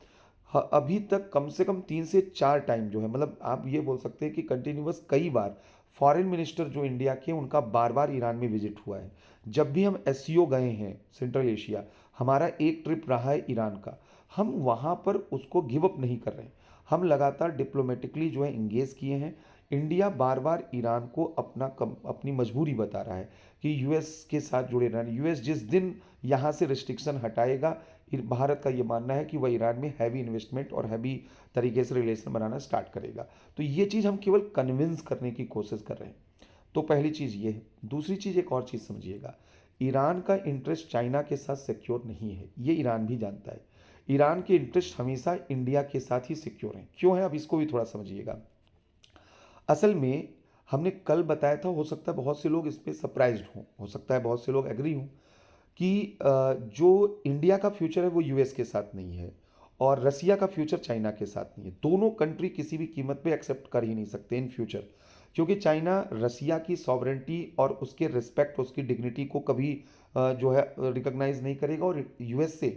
अभी तक कम से कम 3 से 4 टाइम जो है, मतलब आप ये बोल सकते हैं कि कंटिन्यूअस कई बार फॉरेन मिनिस्टर जो इंडिया के उनका बार बार ईरान में विजिट हुआ है। जब भी हम एससीओ गए हैं सेंट्रल एशिया, हमारा एक ट्रिप रहा है ईरान का। हम वहाँ पर उसको गिव अप नहीं कर रहे हैं, हम लगातार डिप्लोमेटिकली जो है इंगेज किए हैं। इंडिया बार बार ईरान को अपनी मजबूरी बता रहा है कि यूएस के साथ जुड़े रहना। यूएस जिस दिन यहाँ से रिस्ट्रिक्शन हटाएगा, भारत का ये मानना है कि वह ईरान में हैवी इन्वेस्टमेंट और हैवी तरीके से रिलेशन बनाना स्टार्ट करेगा। तो ये चीज़ हम केवल कन्विंस करने की कोशिश कर रहे हैं। तो पहली चीज़ ये है। दूसरी चीज़ एक और चीज़ समझिएगा, ईरान का इंटरेस्ट चाइना के साथ सिक्योर नहीं है, ये ईरान भी जानता है। ईरान के इंटरेस्ट हमेशा इंडिया के साथ ही सिक्योर हैं। क्यों है, अब इसको भी थोड़ा समझिएगा। असल में हमने कल बताया था, हो सकता है बहुत से लोग इस पर सरप्राइज्ड हों, हो सकता है बहुत से लोग एग्री हों कि जो इंडिया का फ्यूचर है वो यूएस के साथ नहीं है और रसिया का फ्यूचर चाइना के साथ नहीं है। दोनों कंट्री किसी भी कीमत पे एक्सेप्ट कर ही नहीं सकते इन फ्यूचर, क्योंकि चाइना रसिया की सॉवरेंटी और उसके रिस्पेक्ट, उसकी डिग्निटी को कभी जो है रिकॉग्नाइज नहीं करेगा। और यूएस से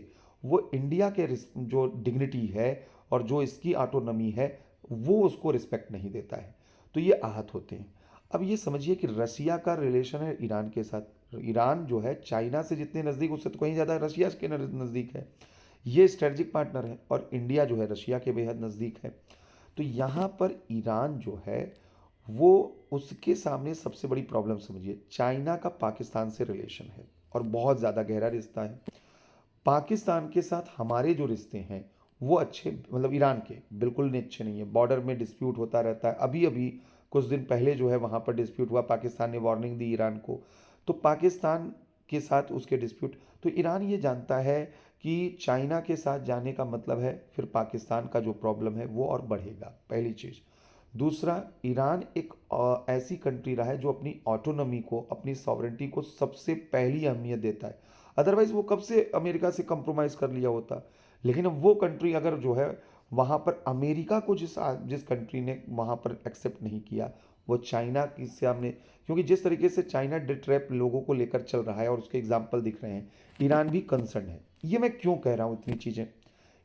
वो इंडिया के जो डिग्निटी है और जो इसकी ऑटोनॉमी है वो उसको रिस्पेक्ट नहीं देता है। तो ये आहत होते हैं। अब ये समझिए कि रसिया का रिलेशन है ईरान के साथ। ईरान जो है चाइना से जितने नज़दीक, उससे तो कहीं ज़्यादा रसिया के नज़दीक है। ये स्ट्रेटजिक पार्टनर है और इंडिया जो है रशिया के बेहद नज़दीक है। तो यहाँ पर ईरान जो है वो उसके सामने सबसे बड़ी प्रॉब्लम समझिए, चाइना का पाकिस्तान से रिलेशन है और बहुत ज़्यादा गहरा रिश्ता है। पाकिस्तान के साथ हमारे जो रिश्ते हैं वो अच्छे, मतलब ईरान के बिल्कुल नहीं अच्छे नहीं है। बॉर्डर में डिस्प्यूट होता रहता है। अभी अभी कुछ दिन पहले जो है वहाँ पर डिस्प्यूट हुआ, पाकिस्तान ने वार्निंग दी ईरान को। तो पाकिस्तान के साथ उसके डिस्प्यूट, तो ईरान ये जानता है कि चाइना के साथ जाने का मतलब है फिर पाकिस्तान का जो प्रॉब्लम है वो और बढ़ेगा, पहली चीज़। दूसरा, ईरान एक ऐसी कंट्री रहा है जो अपनी ऑटोनॉमी को, अपनी सॉवरेंटी को सबसे पहली अहमियत देता है। अदरवाइज वो कब से अमेरिका से कंप्रोमाइज़ कर लिया होता। लेकिन अब वो कंट्री अगर जो है वहाँ पर अमेरिका को जिस जिस कंट्री ने वहाँ पर एक्सेप्ट नहीं किया, वो चाइना के सामने, क्योंकि जिस तरीके से चाइना डिट्रैप लोगों को लेकर चल रहा है और उसके एग्जाम्पल दिख रहे हैं, ईरान भी कंसर्न है। ये मैं क्यों कह रहा हूँ इतनी चीज़ें?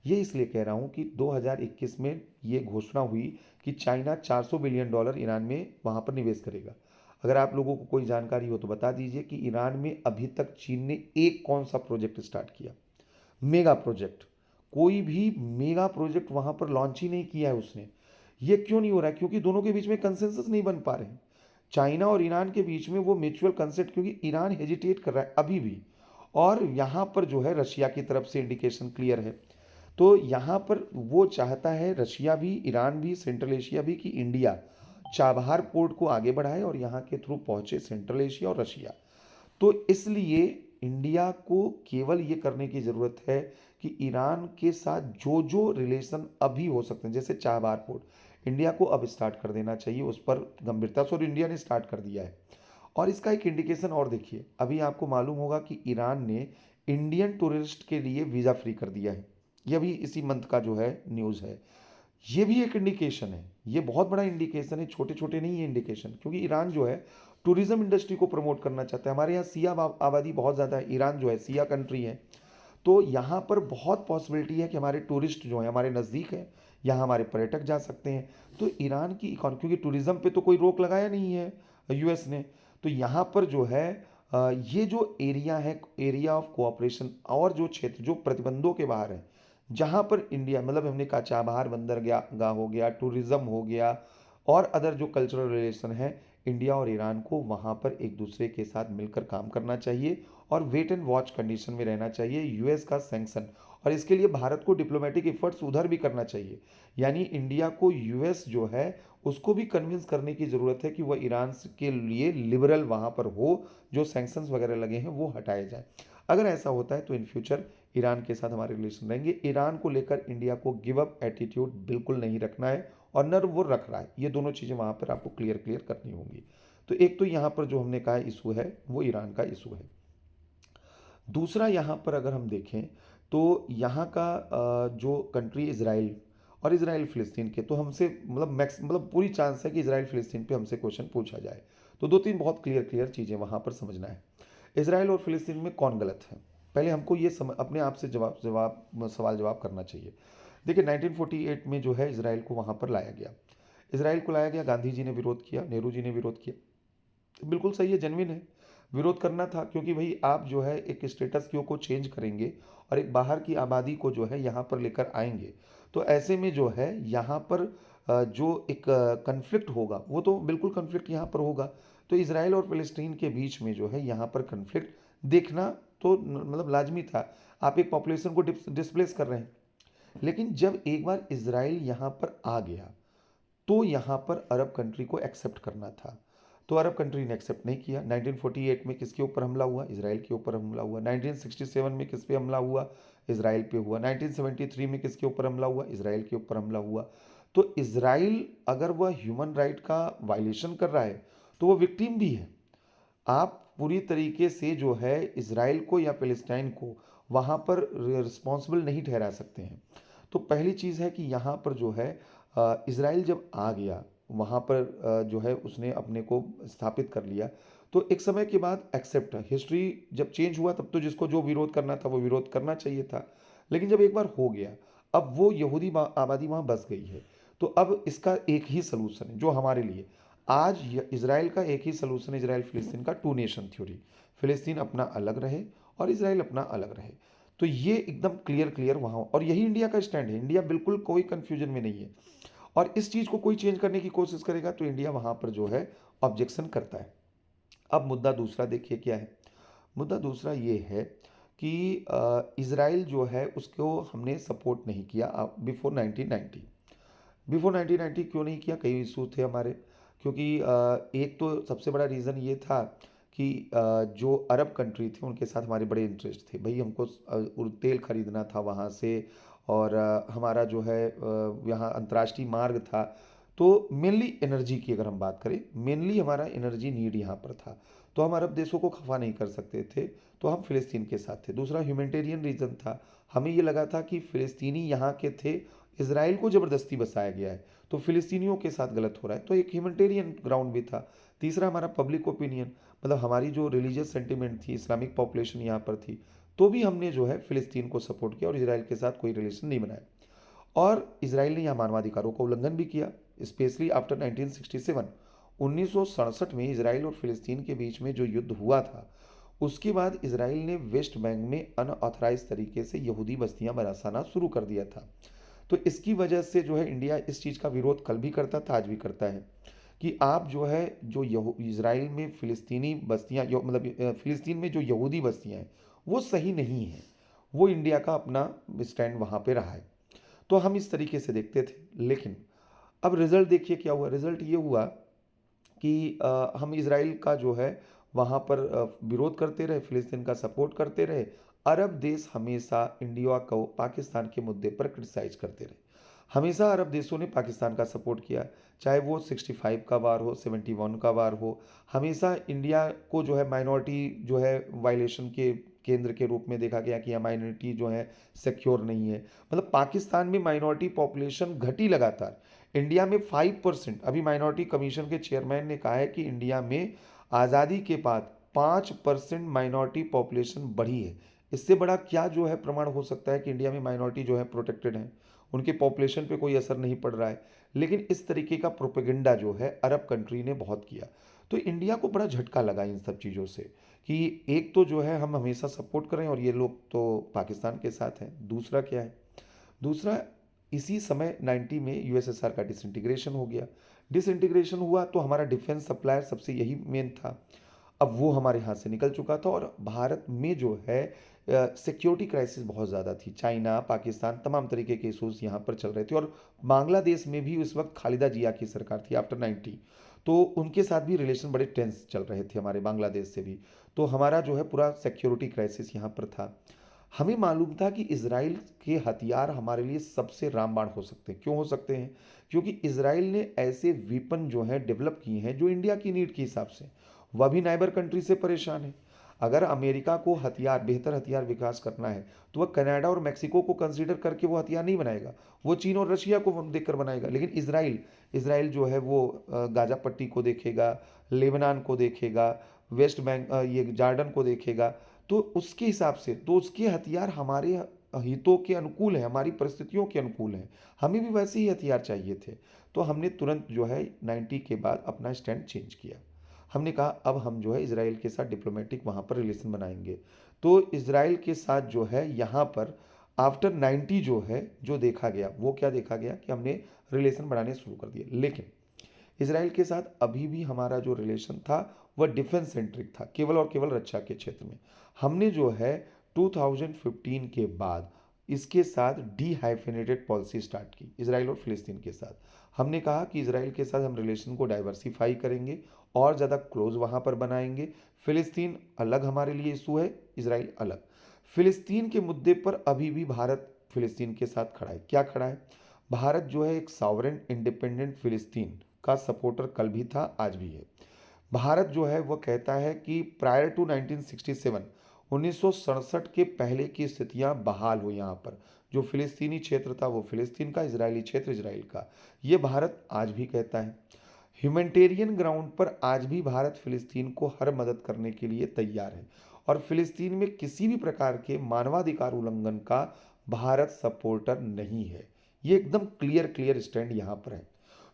ये इसलिए कह रहा हूँ कि 2021 में ये घोषणा हुई कि चाइना $400 बिलियन ईरान में वहाँ पर निवेश करेगा। अगर आप लोगों को कोई जानकारी हो तो बता दीजिए कि ईरान में अभी तक चीन ने एक कौन सा प्रोजेक्ट स्टार्ट किया, मेगा प्रोजेक्ट? कोई भी मेगा प्रोजेक्ट वहाँ पर लॉन्च ही नहीं किया है उसने। ये क्यों नहीं हो रहा है? क्योंकि दोनों के बीच में कंसेंसस नहीं बन पा रहे हैं। चाइना और ईरान के बीच में वो म्यूचुअल कंसेंट, क्योंकि ईरान हेजिटेट कर रहा है अभी भी, और यहाँ पर जो है रशिया की तरफ से इंडिकेशन क्लियर है। तो यहाँ पर वो चाहता है, रशिया भी, ईरान भी, सेंट्रल एशिया भी, कि इंडिया चाबहार पोर्ट को आगे बढ़ाए और यहाँ के थ्रू पहुँचे सेंट्रल एशिया और रशिया। तो इसलिए इंडिया को केवल ये करने की ज़रूरत है कि ईरान के साथ जो जो रिलेशन अभी हो सकते हैं, जैसे चाबहार पोर्ट, इंडिया को अब स्टार्ट कर देना चाहिए उस पर गंभीरता से, और इंडिया ने स्टार्ट कर दिया है। और इसका एक इंडिकेशन और देखिए, अभी आपको मालूम होगा कि ईरान ने इंडियन टूरिस्ट के लिए वीज़ा फ्री कर दिया है। ये भी इसी मंथ का जो है न्यूज़ है। ये भी एक इंडिकेशन है, ये बहुत बड़ा इंडिकेशन है, छोटे छोटे नहीं है इंडिकेशन, क्योंकि ईरान जो है टूरिज्म इंडस्ट्री को प्रमोट करना चाहता है। हमारे यहाँ सिया आबादी बहुत ज़्यादा है, ईरान जो है सिया कंट्री है। तो यहाँ पर बहुत पॉसिबिलिटी है कि हमारे टूरिस्ट जो हैं हमारे नज़दीक हैं, यहाँ हमारे पर्यटक जा सकते हैं। तो ईरान की इकॉनमी, क्योंकि टूरिज़्म पे तो कोई रोक लगाया नहीं है यूएस ने, तो यहाँ पर जो है ये जो एरिया है, एरिया ऑफ कोऑपरेशन, और जो क्षेत्र जो प्रतिबंधों के बाहर है, जहाँ पर इंडिया, मतलब हमने कहा चाबहार बंदरगाह हो गया, टूरिज़्म हो गया, और अदर जो कल्चरल रिलेशन है, इंडिया और ईरान को वहाँ पर एक दूसरे के साथ मिलकर काम करना चाहिए और वेट एंड वॉच कंडीशन में रहना चाहिए यूएस का सैंक्शन। और इसके लिए भारत को डिप्लोमेटिक एफर्ट्स उधर भी करना चाहिए, यानी इंडिया को यूएस जो है उसको भी कन्विंस करने की ज़रूरत है कि वह ईरान के लिए लिबरल वहाँ पर हो, जो सैंक्शंस वगैरह लगे हैं वो हटाए जाए। अगर ऐसा होता है तो इन फ्यूचर ईरान के साथ हमारे रिलेशन रहेंगे। ईरान को लेकर इंडिया को गिव अप एटीट्यूड बिल्कुल नहीं रखना है, और न वो रख रहा है। ये दोनों चीज़ें वहाँ पर आपको क्लियर करनी होंगी। तो एक तो यहाँ पर जो हमने कहा इशू है वो ईरान का इशू है। दूसरा यहाँ पर अगर हम देखें तो यहाँ का जो कंट्री इज़राइल और इज़राइल फ़िलिस्तीन के, तो हमसे मतलब पूरी चांस है कि इज़राइल फ़िलिस्तीन पे हमसे क्वेश्चन पूछा जाए। तो दो तीन बहुत क्लियर क्लियर चीज़ें वहाँ पर समझना है। इज़राइल और फ़िलिस्तीन में कौन गलत है, पहले हमको ये अपने आप से सवाल जवाब करना चाहिए। देखिए 1948 में जो है इज़राइल को वहाँ पर लाया गया। इज़राइल को लाया गया, गांधी जी ने विरोध किया, नेहरू जी ने विरोध किया। बिल्कुल सही है, जेन्युइन है, विरोध करना था, क्योंकि भाई आप जो है एक स्टेटस क्यू को चेंज करेंगे और एक बाहर की आबादी को जो है यहाँ पर लेकर आएंगे, तो ऐसे में जो है यहाँ पर जो एक कन्फ्लिक्ट होगा वो तो बिल्कुल कन्फ्लिक्ट यहाँ पर होगा। तो इसराइल और फ़िलिस्तीन के बीच में जो है यहाँ पर कन्फ्लिक्ट देखना तो मतलब लाजमी था। आप एक पॉपुलेशन को डिस्प्लेस कर रहे हैं। लेकिन जब एक बार इसराइल यहाँ पर आ गया तो यहाँ पर अरब कंट्री को एक्सेप्ट करना था, तो अरब कंट्री ने एक्सेप्ट नहीं किया। 1948 में किसके ऊपर हमला हुआ, इसराइल के ऊपर हमला हुआ। 1967 में किस पे हमला हुआ, इसराइल पे हुआ। 1973 में किसके ऊपर हमला हुआ, इसराइल के ऊपर हमला हुआ। तो इसराइल अगर वह ह्यूमन राइट का वायलेशन कर रहा है तो वो विक्टिम भी है। आप पूरी तरीके से जो है इसराइल को या फ़िलिस्तीन को वहाँ पर रिस्पॉन्सिबल नहीं ठहरा सकते हैं। तो पहली चीज़ है कि यहाँ पर जो है इसराइल जब आ गया वहाँ पर जो है उसने अपने को स्थापित कर लिया, तो एक समय के बाद एक्सेप्ट, हिस्ट्री जब चेंज हुआ तब तो जिसको जो विरोध करना था वो विरोध करना चाहिए था। लेकिन जब एक बार हो गया, अब वो यहूदी आबादी वहाँ बस गई है, तो अब इसका एक ही सलूशन है जो हमारे लिए आज इसराइल का एक ही सलूशन है, इसराइल फ़िलिस्तीन का टू नेशन थ्योरी। फ़िलिस्तीन अपना अलग रहे और इसराइल अपना अलग रहे। तो ये एकदम क्लियर क्लियर वहाँ, और यही इंडिया का स्टैंड है। इंडिया बिल्कुल कोई कन्फ्यूजन में नहीं है, और इस चीज़ को कोई चेंज करने की कोशिश करेगा तो इंडिया वहाँ पर जो है ऑब्जेक्शन करता है। अब मुद्दा दूसरा देखिए क्या है। मुद्दा दूसरा ये है कि इसराइल जो है उसको हमने सपोर्ट नहीं किया बिफोर 1990। बिफोर 1990 क्यों नहीं किया, कई इशू थे हमारे, क्योंकि एक तो सबसे बड़ा रीज़न ये था कि जो अरब कंट्री थे उनके साथ हमारे बड़े इंटरेस्ट थे। भाई हमको तेल खरीदना था वहाँ से, और हमारा जो है यहाँ अंतर्राष्ट्रीय मार्ग था। तो मेनली एनर्जी की अगर हम बात करें, मेनली हमारा एनर्जी नीड यहाँ पर था, तो हम अरब देशों को खफा नहीं कर सकते थे, तो हम फ़िलिस्तीन के साथ थे। दूसरा ह्यूमैनिटेरियन रीज़न था, हमें ये लगा था कि फ़िलिस्तीनी यहाँ के थे, इसराइल को ज़बरदस्ती बसाया गया है तो फ़िलिस्तीनियों के साथ गलत हो रहा है, तो एक ह्यूमैनिटेरियन ग्राउंड भी था। तीसरा हमारा पब्लिक ओपिनियन, मतलब हमारी जो रिलीजियस सेंटिमेंट थी, इस्लामिक पॉपुलेशन यहाँ पर थी, तो भी हमने जो है फ़िलिस्तीन को सपोर्ट किया और इसराइल के साथ कोई रिलेशन नहीं बनाया। और इसराइल ने यहाँ मानवाधिकारों का उल्लंघन भी किया, स्पेशली आफ्टर 1967। 1967 में इसराइल और फ़िलिस्तीन के बीच में जो युद्ध हुआ था, उसके बाद इसराइल ने वेस्ट बैंक में अनऑथराइज तरीके से यहूदी बस्तियां बसाना शुरू कर दिया था। तो इसकी वजह से जो है इंडिया इस चीज़ का विरोध कल भी करता था, आज भी करता है, कि आप जो है जो इसराइल में फ़िलिस्तीनी बस्तियाँ मतलब फ़िलिस्तीन में जो यहूदी बस्तियाँ हैं वो सही नहीं हैं। वो इंडिया का अपना स्टैंड वहाँ पे रहा है, तो हम इस तरीके से देखते थे। लेकिन अब रिज़ल्ट देखिए क्या हुआ। रिज़ल्ट ये हुआ कि हम इसराइल का जो है वहाँ पर विरोध करते रहे, फ़िलिस्तीन का सपोर्ट करते रहे। अरब देश हमेशा इंडिया को पाकिस्तान के मुद्दे पर क्रिटिसाइज़ करते रहे। हमेशा अरब देशों ने पाकिस्तान का सपोर्ट किया, चाहे वो 65 का वार हो, 71 का वार हो। हमेशा इंडिया को जो है माइनॉरिटी जो है वायलेशन के केंद्र के रूप में देखा गया कि यह माइनॉरिटी जो है सिक्योर नहीं है। मतलब पाकिस्तान में माइनॉरिटी पॉपुलेशन घटी लगातार, इंडिया में 5%। अभी माइनॉरिटी कमीशन के चेयरमैन ने कहा है कि इंडिया में आज़ादी के बाद 5% माइनॉरिटी पॉपुलेशन बढ़ी है। इससे बड़ा क्या जो है प्रमाण हो सकता है कि इंडिया में माइनॉरिटी जो है प्रोटेक्टेड है, उनके पॉपुलेशन पे कोई असर नहीं पड़ रहा है। लेकिन इस तरीके का प्रोपेगेंडा जो है अरब कंट्री ने बहुत किया, तो इंडिया को बड़ा झटका लगा इन सब चीज़ों से कि एक तो जो है हम हमेशा सपोर्ट करें और ये लोग तो पाकिस्तान के साथ हैं। दूसरा क्या है, दूसरा इसी समय 90 में यूएसएसआर का डिसइंटीग्रेशन हो गया। डिसइंटीग्रेशन हुआ तो हमारा डिफेंस सप्लायर सबसे यही मेन था, अब वो हमारे हाथ से निकल चुका था, और भारत में जो है सिक्योरिटी क्राइसिस बहुत ज़्यादा थी। चाइना, पाकिस्तान, तमाम तरीके के इशूज़ यहाँ पर चल रहे थे, और बांग्लादेश में भी उस वक्त खालिदा जिया की सरकार थी आफ्टर 90, तो उनके साथ भी रिलेशन बड़े टेंस चल रहे थे हमारे बांग्लादेश से भी। तो हमारा जो है पूरा सिक्योरिटी क्राइसिस यहाँ पर था। हमें मालूम था कि इजराइल के हथियार हमारे लिए सबसे रामबाण हो सकते हैं। क्यों हो सकते हैं? क्योंकि इजराइल ने ऐसे वेपन जो हैं डेवलप किए हैं जो इंडिया की नीड के हिसाब से, वह भी नाइबर कंट्री से परेशान है। अगर अमेरिका को हथियार, बेहतर हथियार विकास करना है, तो वह कनाडा और मेक्सिको को कंसीडर करके वो हथियार नहीं बनाएगा, वो चीन और रशिया को देखकर बनाएगा। लेकिन इसराइल इसराइल जो है वो गाजा पट्टी को देखेगा, लेबनान को देखेगा, वेस्ट बैंक ये जॉर्डन को देखेगा। तो उसके हिसाब से तो उसके हथियार हमारे हितों के अनुकूल है, हमारी परिस्थितियों के अनुकूल है। हमें भी वैसे ही हथियार चाहिए थे। तो हमने तुरंत जो है 90 के बाद अपना स्टैंड चेंज किया। हमने कहा अब हम जो है इसराइल के साथ डिप्लोमेटिक वहाँ पर रिलेशन बनाएंगे। तो इसराइल के साथ जो है यहाँ पर आफ्टर 90 जो है जो देखा गया, वो क्या देखा गया कि हमने रिलेशन बनाने शुरू कर दिए। लेकिन इसराइल के साथ अभी भी हमारा जो रिलेशन था वह डिफेंस सेंट्रिक था, केवल और केवल रक्षा के क्षेत्र में। हमने जो है 2015 के बाद इसके साथ डी हाइफेनेटेड पॉलिसी स्टार्ट की इसराइल और फिलिस्तीन के साथ। हमने कहा कि इसराइल के साथ हम रिलेशन को डाइवर्सिफाई करेंगे और ज़्यादा क्लोज वहाँ पर बनाएंगे। फिलिस्तीन अलग हमारे लिए इशू है, इसराइल अलग। फिलिस्तीन के मुद्दे पर अभी भी भारत फिलिस्तीन के साथ खड़ा है। क्या खड़ा है? भारत जो है एक सॉवरेन इंडिपेंडेंट फिलिस्तीन का सपोर्टर कल भी था, आज भी है। भारत जो है वह कहता है कि प्रायर टू 1967, 1967 के पहले की स्थितियां बहाल हुई। यहाँ पर जो फिलिस्तीनी क्षेत्र था वो फिलिस्तीन का, इजरायली क्षेत्र इसराइल का, ये भारत आज भी कहता है। ह्यूमैनिटेरियन ग्राउंड पर आज भी भारत फिलिस्तीन को हर मदद करने के लिए तैयार है और फिलिस्तीन में किसी भी प्रकार के मानवाधिकार उल्लंघन का भारत सपोर्टर नहीं है। ये एकदम क्लियर क्लियर स्टैंड यहाँ पर है।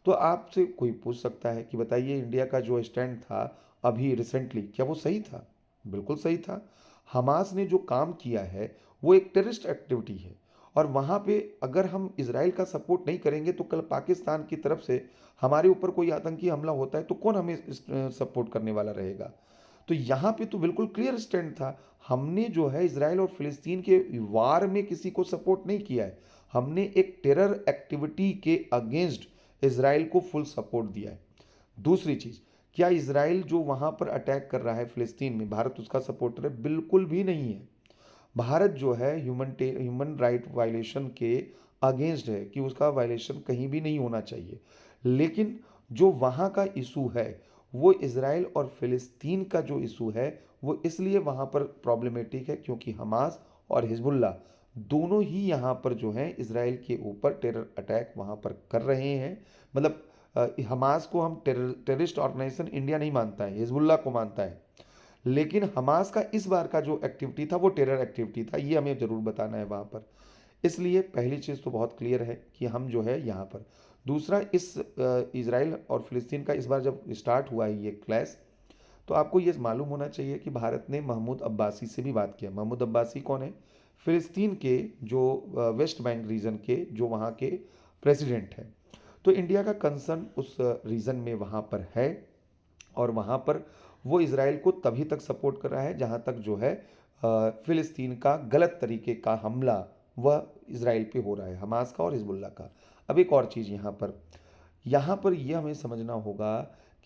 तो आपसे कोई पूछ सकता है कि बताइए इंडिया का जो स्टैंड था अभी रिसेंटली, क्या वो सही था? बिल्कुल सही था। हमास ने जो काम किया है वो एक टेररिस्ट एक्टिविटी है और वहाँ पे अगर हम इसराइल का सपोर्ट नहीं करेंगे तो कल पाकिस्तान की तरफ से हमारे ऊपर कोई आतंकी हमला होता है तो कौन हमें सपोर्ट करने वाला रहेगा? तो यहाँ पे तो बिल्कुल क्लियर स्टैंड था। हमने जो है इसराइल और फिलिस्तीन के वार में किसी को सपोर्ट नहीं किया है, हमने एक टेरर एक्टिविटी के अगेंस्ट इसराइल को फुल सपोर्ट दिया है। दूसरी चीज़, क्या इसराइल जो वहाँ पर अटैक कर रहा है फिलिस्तीन में, भारत उसका सपोर्टर है? बिल्कुल भी नहीं है। भारत जो है ह्यूमन राइट वायलेशन के अगेंस्ट है कि उसका वायलेशन कहीं भी नहीं होना चाहिए। लेकिन जो वहाँ का इशू है वो इसराइल और फिलिस्तीन का जो इशू है वो इसलिए वहाँ पर प्रॉब्लमेटिक है क्योंकि हमास और हिजबुल्ला दोनों ही यहाँ पर जो है इसराइल के ऊपर टेरर अटैक वहाँ पर कर रहे हैं। मतलब हमास को हम टेररिस्ट ऑर्गेनाइजेशन इंडिया नहीं मानता है, हिजबुल्ला को मानता है। लेकिन हमास का इस बार का जो एक्टिविटी था वो टेरर एक्टिविटी था, ये हमें ज़रूर बताना है वहाँ पर। इसलिए पहली चीज़ तो बहुत क्लियर है कि हम जो है यहाँ पर। दूसरा, इस इसराइल और फिलिस्तीन का इस बार जब स्टार्ट हुआ है ये क्लैश, तो आपको ये मालूम होना चाहिए कि भारत ने महमूद अब्बासी से भी बात किया। महमूद अब्बासी कौन है? फिलिस्तीन के जो वेस्ट बैंक रीजन के जो वहाँ के प्रेसिडेंट हैं। तो इंडिया का कंसर्न उस रीजन में वहाँ पर है और वहाँ पर वो इसराइल को तभी तक सपोर्ट कर रहा है जहाँ तक जो है फिलिस्तीन का गलत तरीके का हमला वह इसराइल पे हो रहा है, हमास का और हिजबुल्ला का। अब एक और चीज़ यहाँ पर यह हमें समझना होगा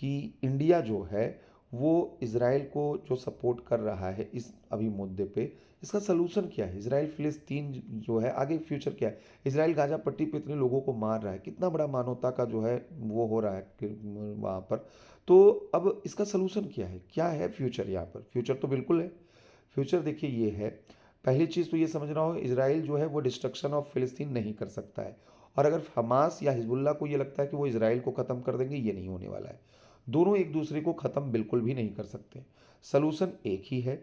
कि इंडिया जो है वो इसराइल को जो सपोर्ट कर रहा है इस अभी मुद्दे पे, इसका सलूशन क्या है? इसराइल फिलिस्तीन जो है आगे फ्यूचर क्या है? इसराइल गाजा पट्टी पे इतने लोगों को मार रहा है, कितना बड़ा मानवता का जो है वो हो रहा है वहाँ पर। तो अब इसका सलूशन क्या है फ्यूचर? यहाँ पर फ्यूचर तो बिल्कुल है। फ्यूचर देखिए ये है, पहली चीज़ तो ये समझना होगा इसराइल जो है वो डिस्ट्रक्शन ऑफ फिलिस्तीन नहीं कर सकता है। और अगर हमास या हिजबुल्ला को ये लगता है कि वो इसराइल को ख़त्म कर देंगे, ये नहीं होने वाला है। दोनों एक दूसरे को ख़त्म बिल्कुल भी नहीं कर सकते। सलूशन एक ही है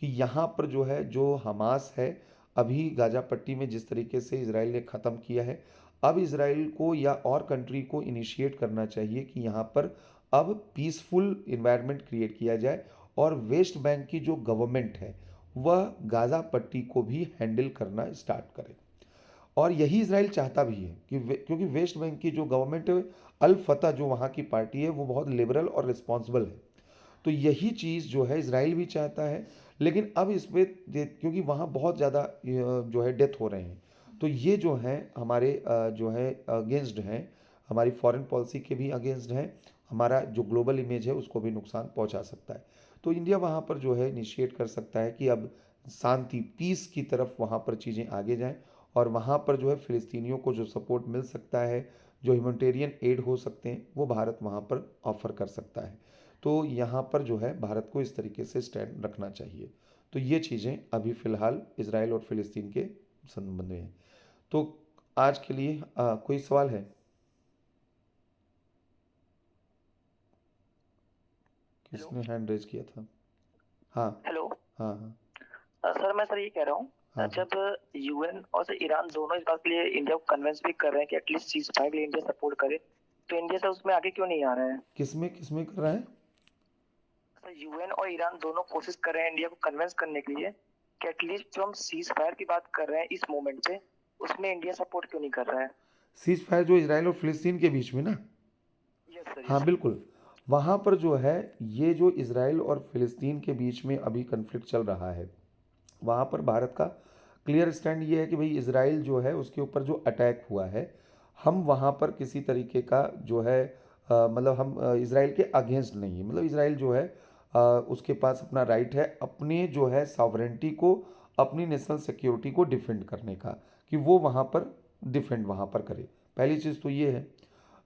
कि यहाँ पर जो है जो हमास है, अभी गाजा पट्टी में जिस तरीके से इसराइल ने ख़त्म किया है, अब इसराइल को या और कंट्री को इनिशिएट करना चाहिए कि यहाँ पर अब पीसफुल इन्वायरमेंट क्रिएट किया जाए और वेस्ट बैंक की जो गवर्नमेंट है वह गाज़ा पट्टी को भी हैंडल करना स्टार्ट करे। और यही इसराइल चाहता भी है कि क्योंकि वेस्ट बैंक की जो गवर्नमेंट है, अल फतह जो वहाँ की पार्टी है, वो बहुत लिबरल और रिस्पॉन्सिबल है। तो यही चीज़ जो है इसराइल भी चाहता है। लेकिन अब इसमें क्योंकि वहाँ बहुत ज़्यादा जो है डेथ हो रहे हैं, तो ये जो है हमारे जो है अगेंस्ट हैं, हमारी फॉरेन पॉलिसी के भी अगेंस्ट हैं, हमारा जो ग्लोबल इमेज है उसको भी नुकसान पहुँचा सकता है। तो इंडिया वहाँ पर जो है इनिशिएट कर सकता है कि अब शांति पीस की तरफ वहाँ पर चीज़ें आगे जाएं, और वहाँ पर जो है फ़िलिस्तीनियों को जो सपोर्ट मिल सकता है, जो ह्यूमैनिटेरियन एड हो सकते हैं, वो भारत वहाँ पर ऑफ़र कर सकता है। तो यहाँ पर जो है भारत को इस तरीके से स्टैंड रखना चाहिए। तो ये चीज़ें अभी फ़िलहाल इज़राइल और फ़िलिस्तीन के संबंध में हैं। तो आज के लिए कोई सवाल है? हेलो। किसने हैंड रेज किया था? हाँ, हेलो। हाँ, हाँ, सर मैं ये कह रहा हूँ, हाँ, हाँ। जब यूएन और सर ईरान दोनों इस बात के लिए इंडिया को कन्विंस भी कर रहे हैं कि एटलीस्ट सीज फायर के लिए इंडिया सपोर्ट करे, तो इंडिया सर उसमें आगे क्यों नहीं आ रहा है? किसमें किसमें कर रहा है? सर यूएन और ईरान दोनों कोशिश कर रहे हैं इंडिया को कन्विंस करने के लिए कि एटलीस्ट जो हम सीज फायर की बात कर रहे हैं इस मोमेंट पे, उसमें इंडिया सपोर्ट क्यों नहीं कर रहा है? सीज फायर जो इज़राइल और फ़िलिस्तीन के बीच में ना? यस सर, हाँ, यस सर। बिल्कुल। वहाँ पर जो है, ये जो इज़राइल और फ़िलिस्तीन के बीच में अभी कॉन्फ्लिक्ट चल रहा है, वहाँ पर भारत का क्लियर स्टैंड ये है कि भाई इज़राइल जो है उसके ऊपर जो अटैक हुआ है, हम वहाँ पर किसी तरीके का जो है मतलब हम इज़राइल के अगेंस्ट नहीं है। मतलब इज़राइल जो है उसके पास अपना राइट है अपने जो है सॉवरेंटी को, अपनी नेशनल सिक्योरिटी को डिफेंड करने का, कि वो वहाँ पर डिफेंड वहाँ पर करे। पहली चीज़ तो ये है।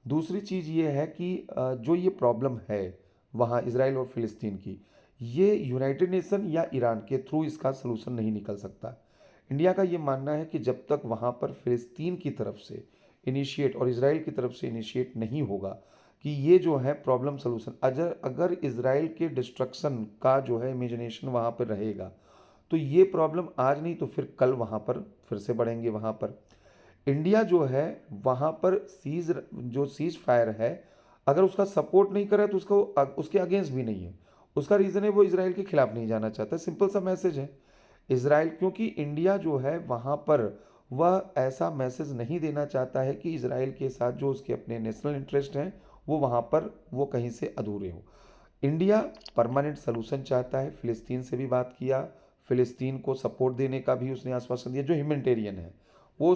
दूसरी चीज़ ये है कि जो ये प्रॉब्लम है वहाँ इज़राइल और फ़िलिस्तीन की, ये यूनाइटेड नेशन या ईरान के थ्रू इसका सलूशन नहीं निकल सकता। इंडिया का ये मानना है कि जब तक वहाँ पर फ़िलिस्तीन की तरफ से इनिशिएट और इज़राइल की तरफ से इनिशिएट नहीं होगा कि ये जो है प्रॉब्लम सलूशन, अगर अगर इज़राइल के डिस्ट्रक्शन का जो है इमेजिनेशन वहाँ पर रहेगा, तो ये प्रॉब्लम आज नहीं तो फिर कल वहाँ पर फिर से बढ़ेंगे। वहाँ पर इंडिया जो है वहाँ पर सीज फायर है, अगर उसका सपोर्ट नहीं करे तो उसको उसके अगेंस्ट भी नहीं है। उसका रीज़न है वो इसराइल के खिलाफ नहीं जाना चाहता। सिंपल सा मैसेज है। इसराइल, क्योंकि इंडिया जो है वहाँ पर वह ऐसा मैसेज नहीं देना चाहता है कि इसराइल के साथ जो उसके अपने नेशनल इंटरेस्ट हैं वो वहाँ पर वो कहीं से अधूरे हो। इंडिया परमानेंट सलूशन चाहता है। फ़िलिस्तीन से भी बात किया, फ़िलिस्तीन को सपोर्ट देने का भी उसने आश्वासन दिया, जो ह्यूमैनिटेरियन है वो